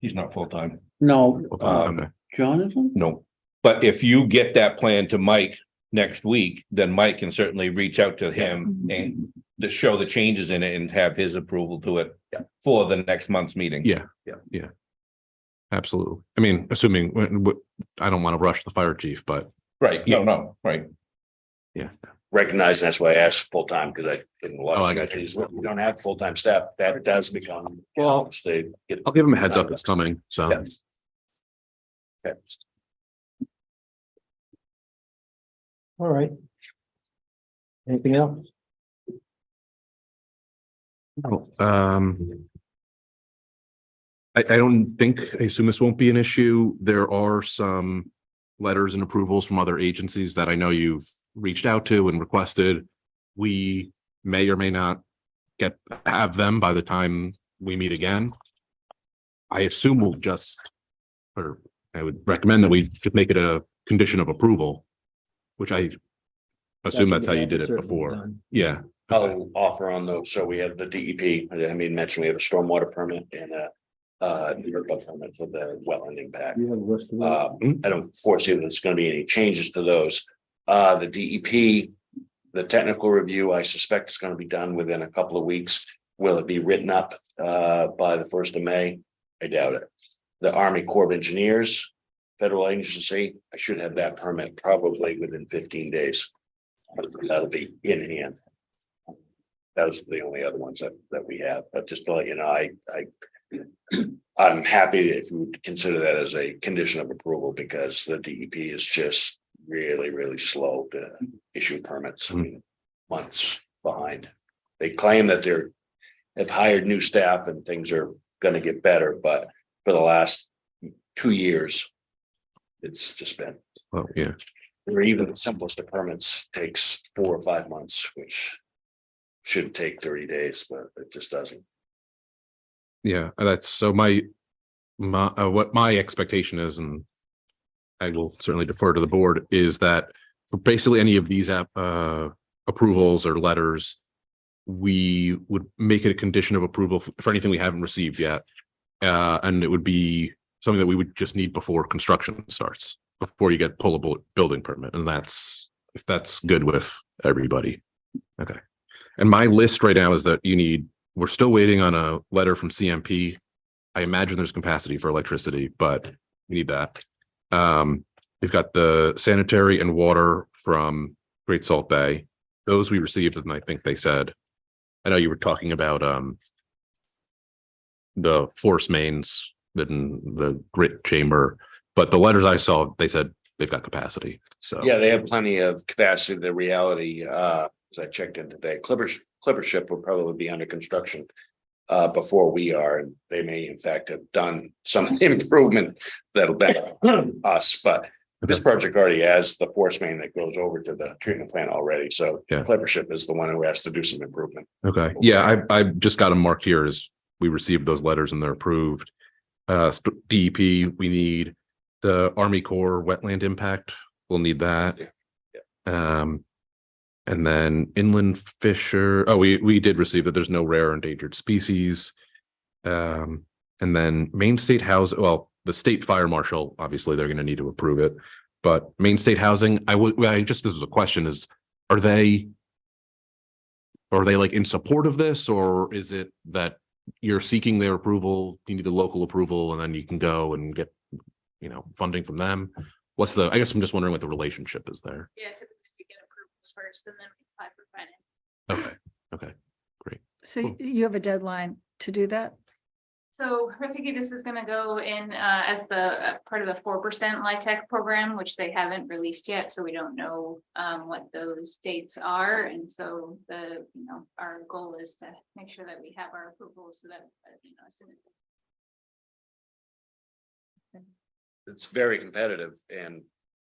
He's not full-time. no, Okay. Jonathan? No, but if you get that plan to Mike next week, then Mike can certainly reach out to him and to show the changes in it and have his approval to it for the next month's meeting. Yeah. Absolutely. I mean, assuming, I don't want to rush the fire chief, but Right, no, right. recognizing that's why I asked full-time, because I didn't. Oh, I got you. We don't have full-time staff, that does become. Well, They get. I'll give him a heads up, it's coming, so. Yeah. Okay. All right. Anything else? I don't think, I assume this won't be an issue. There are some letters and approvals from other agencies that I know you've reached out to and requested. We may or may not have them by the time we meet again. I assume we'll just, or I would recommend that we just make it a condition of approval, which I assume that's how you did it before. Yeah. I'll offer on those. So we have the DEP, I mean, mentioned we have a stormwater permit and New York permit for the wetland impact. You have a list of them? I don't foresee that there's gonna be any changes to those. The DEP, the technical review, I suspect is gonna be done within a couple of weeks. Will it be written up by the 1st of May? I doubt it. The Army Corps of Engineers, federal agency, I should have that permit probably within 15 days. That'll be in hand. Those are the only other ones that we have, but just to let you know, I'm happy if you would consider that as a condition of approval, because the DEP is just really, really slow to issue permits. I mean, months behind. They claim that have hired new staff and things are gonna get better, but for the last 2 years, it's just been, Well, yeah. or even the simplest of permits takes 4 or 5 months, which should take 30 days, but it just doesn't. Yeah, that's so what my expectation is, and I will certainly defer to the board, is that for basically any of these approvals or letters, we would make it a condition of approval for anything we haven't received yet. And it would be something that we would just need before construction starts, before you get pullable building permit. And if that's good with everybody. Okay. And my list right now is that we're still waiting on a letter from CMP. I imagine there's capacity for electricity, but we need that. We've got the sanitary and water from Great Salt Bay. Those we received, and I think they said, I know you were talking about the force mains in the grit chamber, but the letters I saw, they said they've got capacity. So Yeah, they have plenty of capacity. The reality, as I checked in today, Clipper ship will probably be under construction before we are, and they may in fact have done some improvement that'll benefit us, but this project already has the force main that goes over to the treatment plant already, so Yeah. Clipper ship is the one who has to do some improvement. okay, yeah, I just got them marked here as we received those letters and they're approved. DEP, we need the Army Corps wetland impact. We'll need that. And then inland fisher. Oh, we did receive that. There's no rare or endangered species. And then Maine State House. Well, the state fire marshal, obviously, they're going to need to approve it. But Maine State Housing, this is a question: are they like in support of this, or is it that you're seeking their approval? You need the local approval, and then you can go and get, funding from them. I guess I'm just wondering what the relationship is there. Yeah, typically we get approvals first and then we apply for finance. Okay, great. So you have a deadline to do that? So we're thinking this is gonna go in as the part of the 4% LIHTC program, which they haven't released yet, so we don't know what those dates are. And so our goal is to make sure that we have our approvals so that, as soon as. It's very competitive, and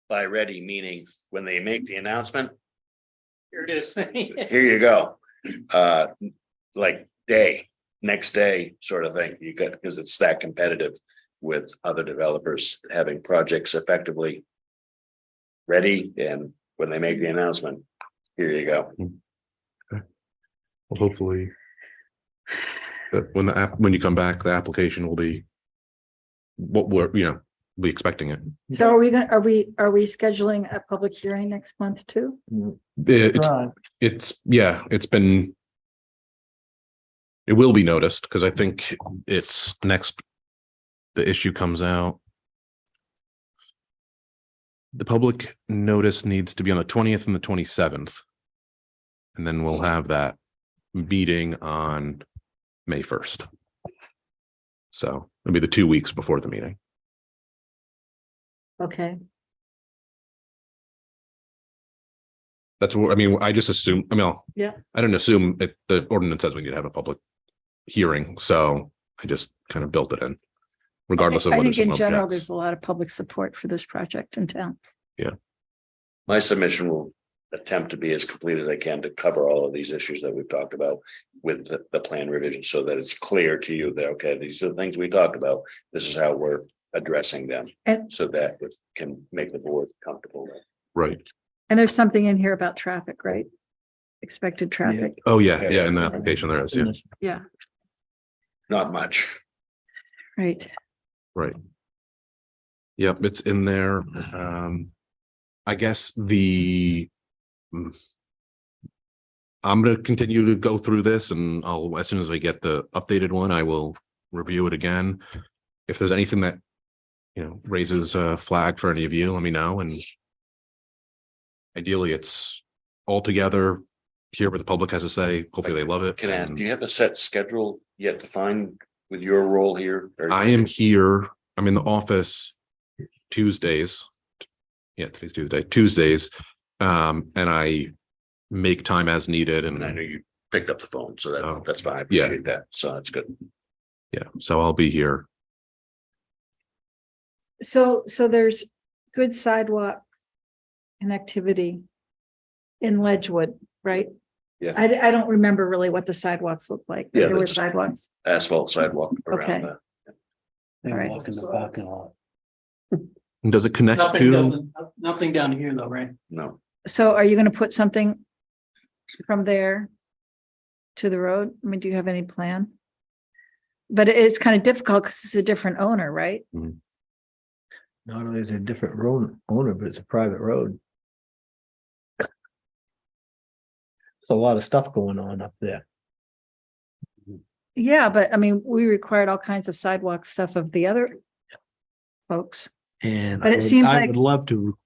by ready, meaning when they make the announcement, Here it is. here you go. Like next day sort of thing. You got, because it's that competitive with other developers having projects effectively ready, and when they make the announcement, here you go. Well, hopefully. That when you come back, the application will be. What we're, be expecting it. So are we scheduling a public hearing next month too? Right. It will be noticed, because I think it's next. The issue comes out. The public notice needs to be on the 20th and the 27th. And then we'll have that meeting on May 1st. So it'll be the 2 weeks before the meeting. Okay, That's what, I mean, I just assume, Yeah. I didn't assume the ordinance says we need to have a public hearing, so I just kind of built it in. Regardless of I whether think in someone general, objects. there's a lot of public support for this project in town. My submission will attempt to be as complete as I can to cover all of these issues that we've talked about with the plan revision, so that it's clear to you that, okay, these are the things we talked about. This is how we're addressing them, And- so that it can make the board comfortable with. Right. And there's something in here about traffic, right? Expected traffic, Oh, yeah, in the application there is, yeah. yeah, Not much. right. Right. Yep, it's in there. I guess I'm gonna continue to go through this, and as soon as I get the updated one, I will review it again. If there's anything that, raises a flag for any of you, let me know, and ideally it's all together, hear what the public has to say. Hopefully they love it. Can I ask, and- do you have a set schedule yet defined with your role here? Or- I am here, I'm in the office Tuesdays. Yeah, today's Tuesdays. And I make time as needed, And I know and you picked up the phone, so Oh, that's fine. I yeah. appreciate that. So that's good. yeah, so I'll be here. So there's good sidewalk connectivity in Ledgewood, right? Yeah. I don't remember really what the sidewalks look like. but Yeah, There were that's- sidewalks. Asphalt sidewalk Okay. around that. They All right. walk in the parking lot. And does it connect Nothing down here though, right? No, So are you gonna put something from there to the road? I mean, do you have any plan? But it's kind of difficult because it's a different owner, right? Not only is it a different road owner, but it's a private road. There's a lot of stuff going on up there. Yeah, but I mean, we required all kinds of sidewalk stuff of the other folks. And But it seems I like- would love to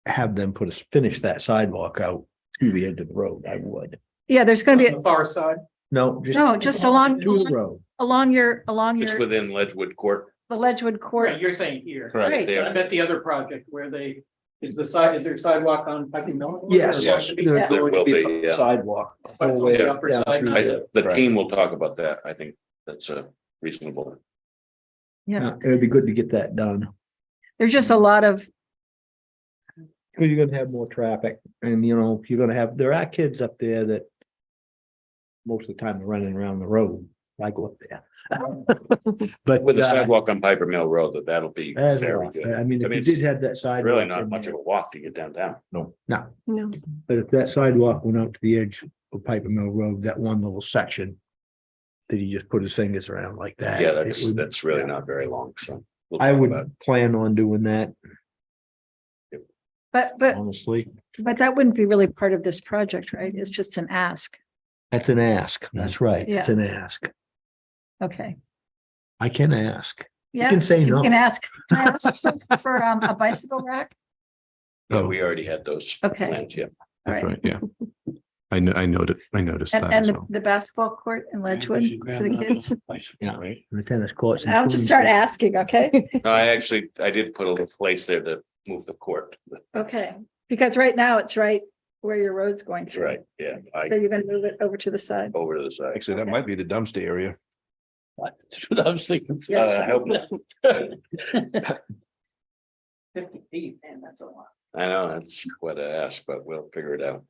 have them finish that sidewalk out to the end of the road. I would. Yeah, there's gonna be, On the far side. No, no, just along, to the road. along your, it's within Ledgewood Court. the Ledgewood Right, Court. you're saying here. Right. Correct. I There. bet the other project where is there sidewalk on Putney Mill? Yes. Or going to be- Yeah. There's going to There will be, a yeah. Sidewalk. But it's on the upper Yeah, side, through not there. The Right. team will talk about that. I think that's reasonable. Yeah, It would be good to get that done. there's just a lot of, Cause you're gonna have more traffic and there are kids up there that. Most of the time they're running around the road. I go up there. But. With the sidewalk on Piper Mill Road, that'll be As very well. good. I mean, if you it's did have that sidewalk. really not in much of there- a walk to get downtown. No, no, but if that sidewalk went out to the edge of Piper Mill Road, that one little section. That he just put his fingers around like that. Yeah, it would- that's really yeah. not very long, so. we'll I talk would about it. plan on doing that, but honestly. that wouldn't be really part of this project, right? It's just an ask. That's an ask. That's right. It's Yeah. an ask. Okay. I can ask. You Yeah, can say you no. can ask, can I ask for a bicycle rack? Yeah, we already had those Okay. plans, yeah. All That's right. right, yeah. I noticed And, that and as the, well. the basketball court in Ledgewood for the kids? Yeah, the tennis courts. and I'll just swimming start pools. asking, okay? No, I did put a little place there to move the court. Okay, because right now it's right where your road's going through. Right, yeah, So you're gonna move it over to the side? over to the side. Actually, that might be the dumpster area. That's what I was thinking. I hope not. 50 feet, and that's a lot. I know, that's what I asked, but we'll figure it out.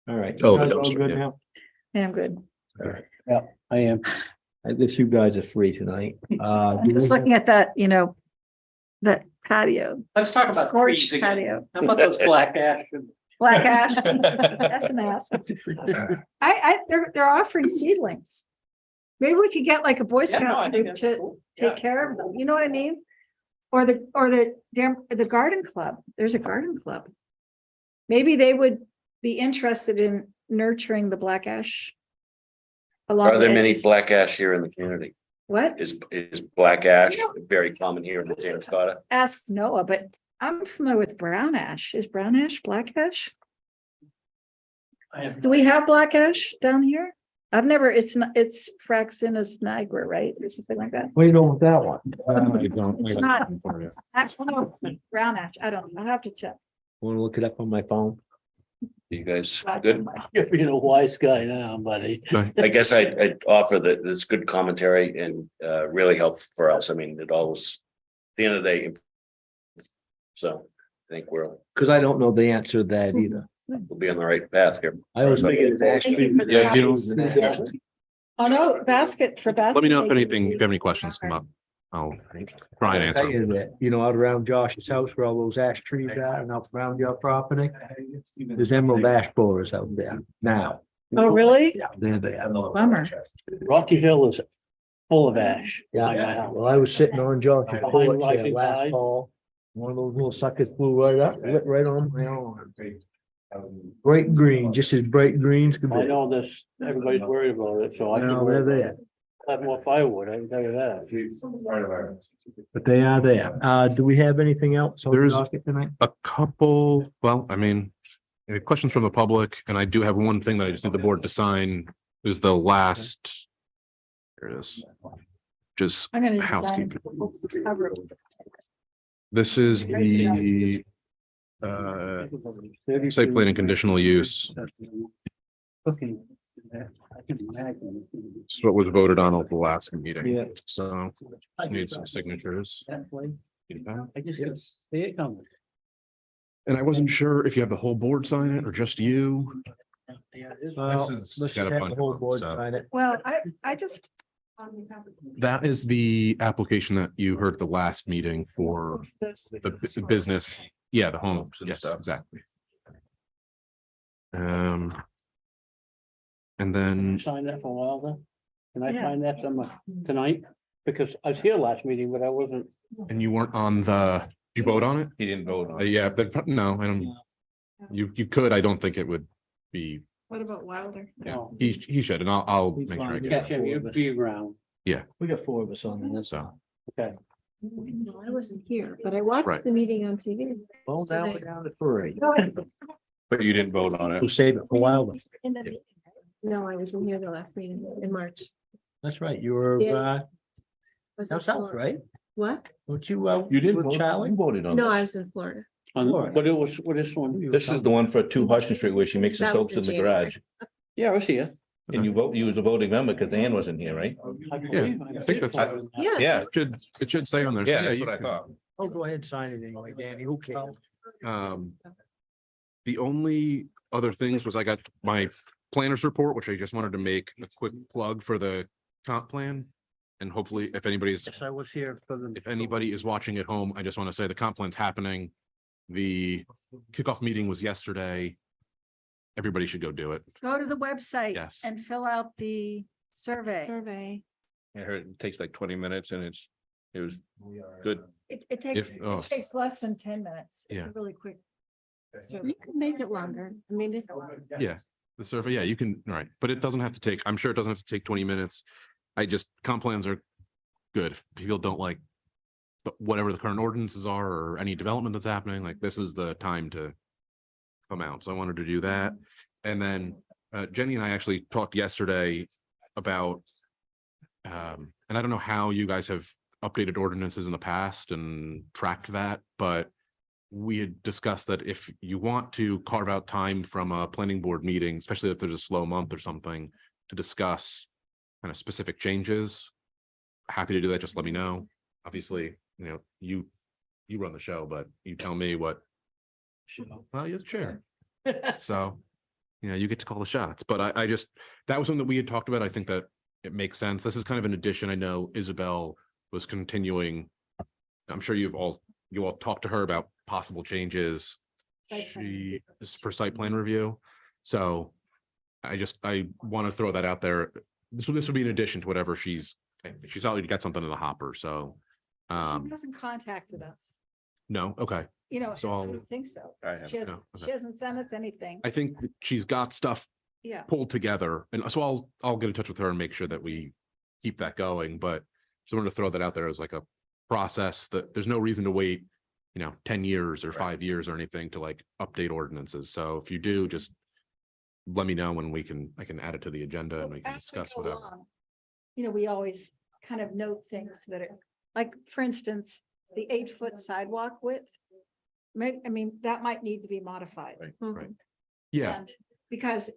All right. Oh, You guys the all dumpster, good yeah. now? Yeah, I'm good. I am. I guess you guys are free tonight. I'm just looking at that, that patio, Let's talk about trees scorched again. patio, How about those black ash? black ash, that's an ass. They're offering seedlings. Maybe we could get like a Boy Yeah, no, I Scout think troop that's to cool. take Yeah. care of them, you know what I mean? Or the garden club, there's a garden club. Maybe they would be interested in nurturing the black ash. along Are there the many edges. black ash here in the community? What? Is black ash No. very common here in the state of Scotland? Ask Noah, but I'm familiar with brown ash. Is brown ash black ash? I have Do we have black ash down here? I've never, it's not, it's Fraxinus nigra, right? Or something like that. What do you know with that one? It's not. Actually, no, brown ash. I don't know. I have to check. Want to look it up on my phone? You guys good? You're being a wise guy now, buddy. I guess I'd offer that it's good commentary and really helpful for us. I mean, it always, at the end of the day. So I think we'll Because I don't know the answer to that either. be on the right path here. I always think it's actually. Yeah, you know, Oh, no, basket for basket. let me know if anything, if you have any questions come up. I'll try and Tell answer. you that, out around Josh's house where all those ash trees are and up around your property, there's emerald ash borers out there now. Oh, really? Yeah, they're there. Bummer. Rocky Hill is full of ash. Yeah, by my house. well, I was sitting on Josh's Behind porch there Rising last Tide. fall. One of those little suckers flew right up, lit right on my arm. Bright green, just as bright greens could I be. know this, everybody's worried about it, so I No, can they're there, have more firewood, I can tell you that. but they are there. Do we have anything else on the There's- docket tonight? A couple, well, I mean, questions from the public, and I do have one thing that I just need the board to sign, is the last. Here it is. Just I'm gonna design. housekeeping. cover it. This is the site plan and conditional use. Cooking. I can imagine. It's what was voted on at the last meeting. Yeah. So need some signatures. I just can see it coming. And I wasn't sure if you have the whole board sign it or just you. Yeah, it is. Well, is- let's got a have bunch the of whole them, board so. sign it. Well, I just. That is the application that you heard at the last meeting for the business. Yeah, the home. Yes, exactly. And then Sign that for a while then? Can I Yeah. sign that tonight? Because I was here last meeting, but I wasn't. and you weren't on the, did you vote on it? He didn't vote on it. Yeah, but no, I don't. You could, I don't think it would be, What about Wilder? yeah, No. he should, and I'll He's make sure I fine. get Catch it. him, you'd be around. We got 4 of us on there, So, Okay. No, I wasn't here, but I watched Right. the meeting on TV. well, now we're down to 3. But you didn't vote on Who it. saved it for a while? In the meeting. No, I wasn't here the last meeting in March. That's right, you were, Yeah. Was in down south, Florida. right? What? Don't you, You didn't with vote, Charlie? you voted on No, it. I was in Florida. But it was, what is one? This is the one for 2 Hudson Street where she makes the That was soaps in in the January. garage. Yeah, I was here. And you was a voting member because Ann wasn't here, right? I think that's- Yeah. Yeah. it should say on there. Yeah, that's you what I can- thought. Oh, go ahead, and sign it anyway, Danny, who cares? The only other things was I got my planner's report, which I just wanted to make a quick plug for the comp plan. And hopefully, if anybody's, Yes, I was here for the. if anybody is watching at home, I just want to say the comp plan's happening. The kickoff meeting was yesterday. Everybody should go do it. Go to the website. Yes. And fill out the survey. Survey. I heard it takes like 20 minutes and it was good. It takes, oh. it takes less than 10 minutes. It's Yeah. a really quick. survey. You can make it longer. I mean, Yeah, the survey, yeah, you can, right, but it doesn't have to take, I'm sure it doesn't have to take 20 minutes. Comp plans are good. If people don't like whatever the current ordinances are or any development that's happening, like this is the time to come out. So I wanted to do that. And then Jenny and I actually talked yesterday about and I don't know how you guys have updated ordinances in the past and tracked that, but we had discussed that if you want to carve out time from a planning board meeting, especially if there's a slow month or something, to discuss kind of specific changes, happy to do that. Just let me know. Obviously, you you run the show, but you tell me what, well, you're the chair. So, you get to call the shots, but I just, that was something that we had talked about. I think that it makes sense. This is kind of an addition. I know Isabel was continuing. I'm sure you all talked to her about possible changes. Site plan. She is for site plan review. So I want to throw that out there. This would be in addition to whatever she's already got something in the hopper. So, She um, hasn't contacted us, no, okay. so I I'll- don't think so. I have, She hasn't, no, okay. she hasn't sent us anything. I think that she's got stuff Yeah, pulled together, and so I'll get in touch with her and make sure that we keep that going, but just wanted to throw that out there as like a process that there's no reason to wait, 10 years or 5 years or anything to like update ordinances. So if you do, just let me know when I can add it to the agenda and we can as we discuss go whatever. along, we always kind of note things that are, like, for instance, the 8-foot sidewalk width. That might need to be modified. Right, Mhm. right. Yeah, And because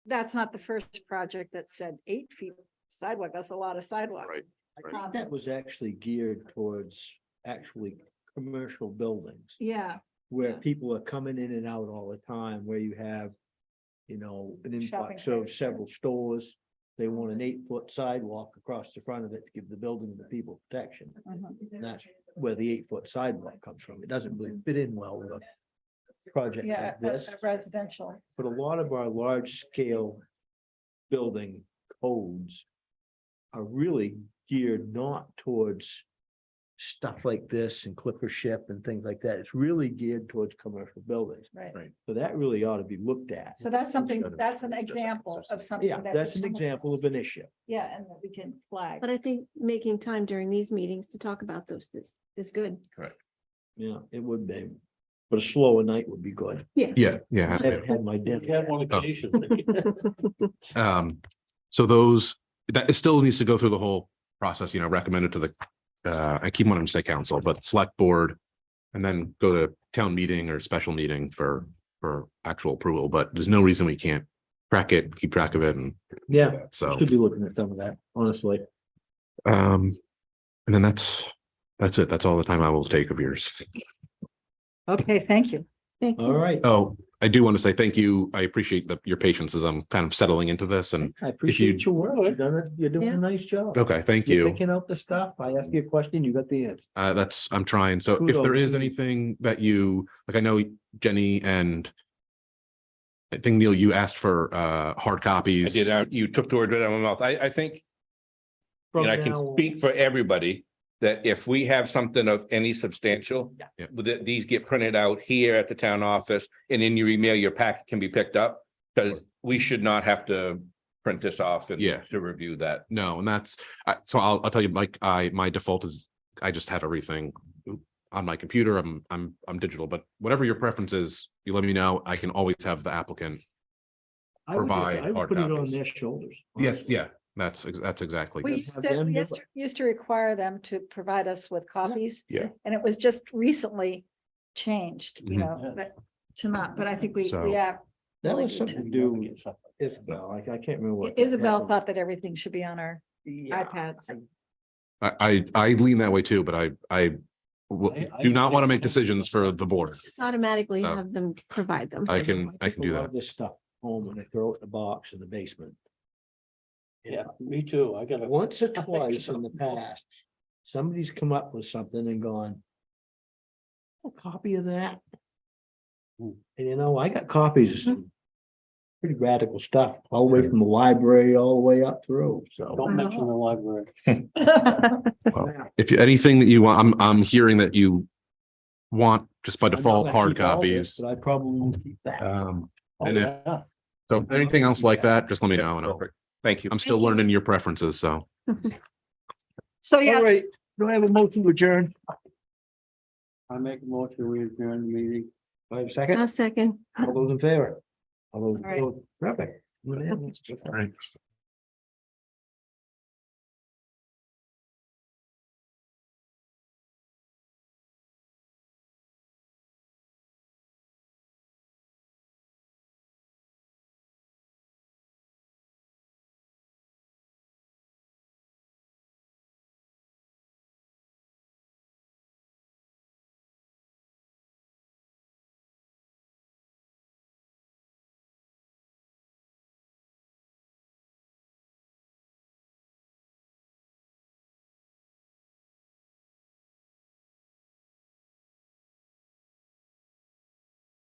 that's not the first project that said 8 feet sidewalk. That's a lot of sidewalk. right. Um, That was actually geared towards actually commercial buildings Yeah, where Yeah. people are coming in and out all the time, where you have, an Shopping influx of centers. several stores. They want an 8-foot sidewalk across the front of it to give the building and the people protection. mhm. And that's where the 8-foot sidewalk comes from. It doesn't really fit in well with a project Yeah, like this. residential. But a lot of our large scale building codes are really geared not towards stuff like this and clipper ship and things like that. It's really geared towards commercial buildings. Right. Right. So that really ought to be looked at. So that's an example of something. Yeah, that that's we an come example of across. an issue. Yeah, and that we can flag. But I think making time during these meetings to talk about those is good. Yeah, it would be. But a slower night would be good. Yeah. I haven't had my dinner. You had one occasion. So those, that it still needs to go through the whole process, recommended to the, I keep wanting to say council, but select board. And then go to town meeting or special meeting for actual approval, but there's no reason we can't keep track of it, and Yeah, so, should be looking at some of that, honestly. and then that's it. That's all the time I will take of yours. Okay, thank you. Thank you. All right. Oh, I do want to say thank you. I appreciate your patience as I'm kind of settling into this, and I appreciate your work. You're doing Yeah. a nice job. okay, thank You're you. picking out the stuff. I ask you a question, you got the answer. I'm trying. So if there Kudos. is anything that you, like, I know Jenny and I think Neil, you asked for hard I copies. did, you took the word right out of my mouth. I think, From and I now can on- speak for everybody, that if we have something of any substantial, Yeah. that these get printed out here at the town office, and in your email, your packet can be picked up, because we should not have to print this off and Yeah. to review that. No, and that's, so I'll tell you, like, my default is, I just have everything on my computer. I'm digital, but whatever your preference is, you let me know. I can always have the applicant. I would provide hard put it on copies. their shoulders. Yes, honestly. yeah, that's exactly. We it. used have to, them we do used to require them to provide us with copies. Yeah. And it was just recently changed, Mhm. to not, but I think we So- have. That really was need something to do with Isabel, like, I can't remember what. Isabel thought that everything should be on our Yeah, iPads. I lean that way too, but I do not want to make decisions for the board. Just automatically So- have them provide them. I can do People love that. This stuff home and they throw it in the box in the basement. Yeah, me too. I got Once or twice in the past, somebody's come up with something and gone. A copy of that. And I got copies of some. Pretty radical stuff, all the way from the library, all the way up through, so. Don't mention the library. If you, anything that you want, I'm hearing that you want just by I'm not default gonna hard keep all this, copies. But I probably won't keep that. Oh, And if, yeah. so anything else like that, just let me know. And Perfect. Thank you. I'm still learning your preferences, so. So, yeah, All right, do I have a motion to adjourn? I make a motion, we adjourn the meeting. Do I have a second? A second. All those in favor? All those All right. opposed? Perfect. All right.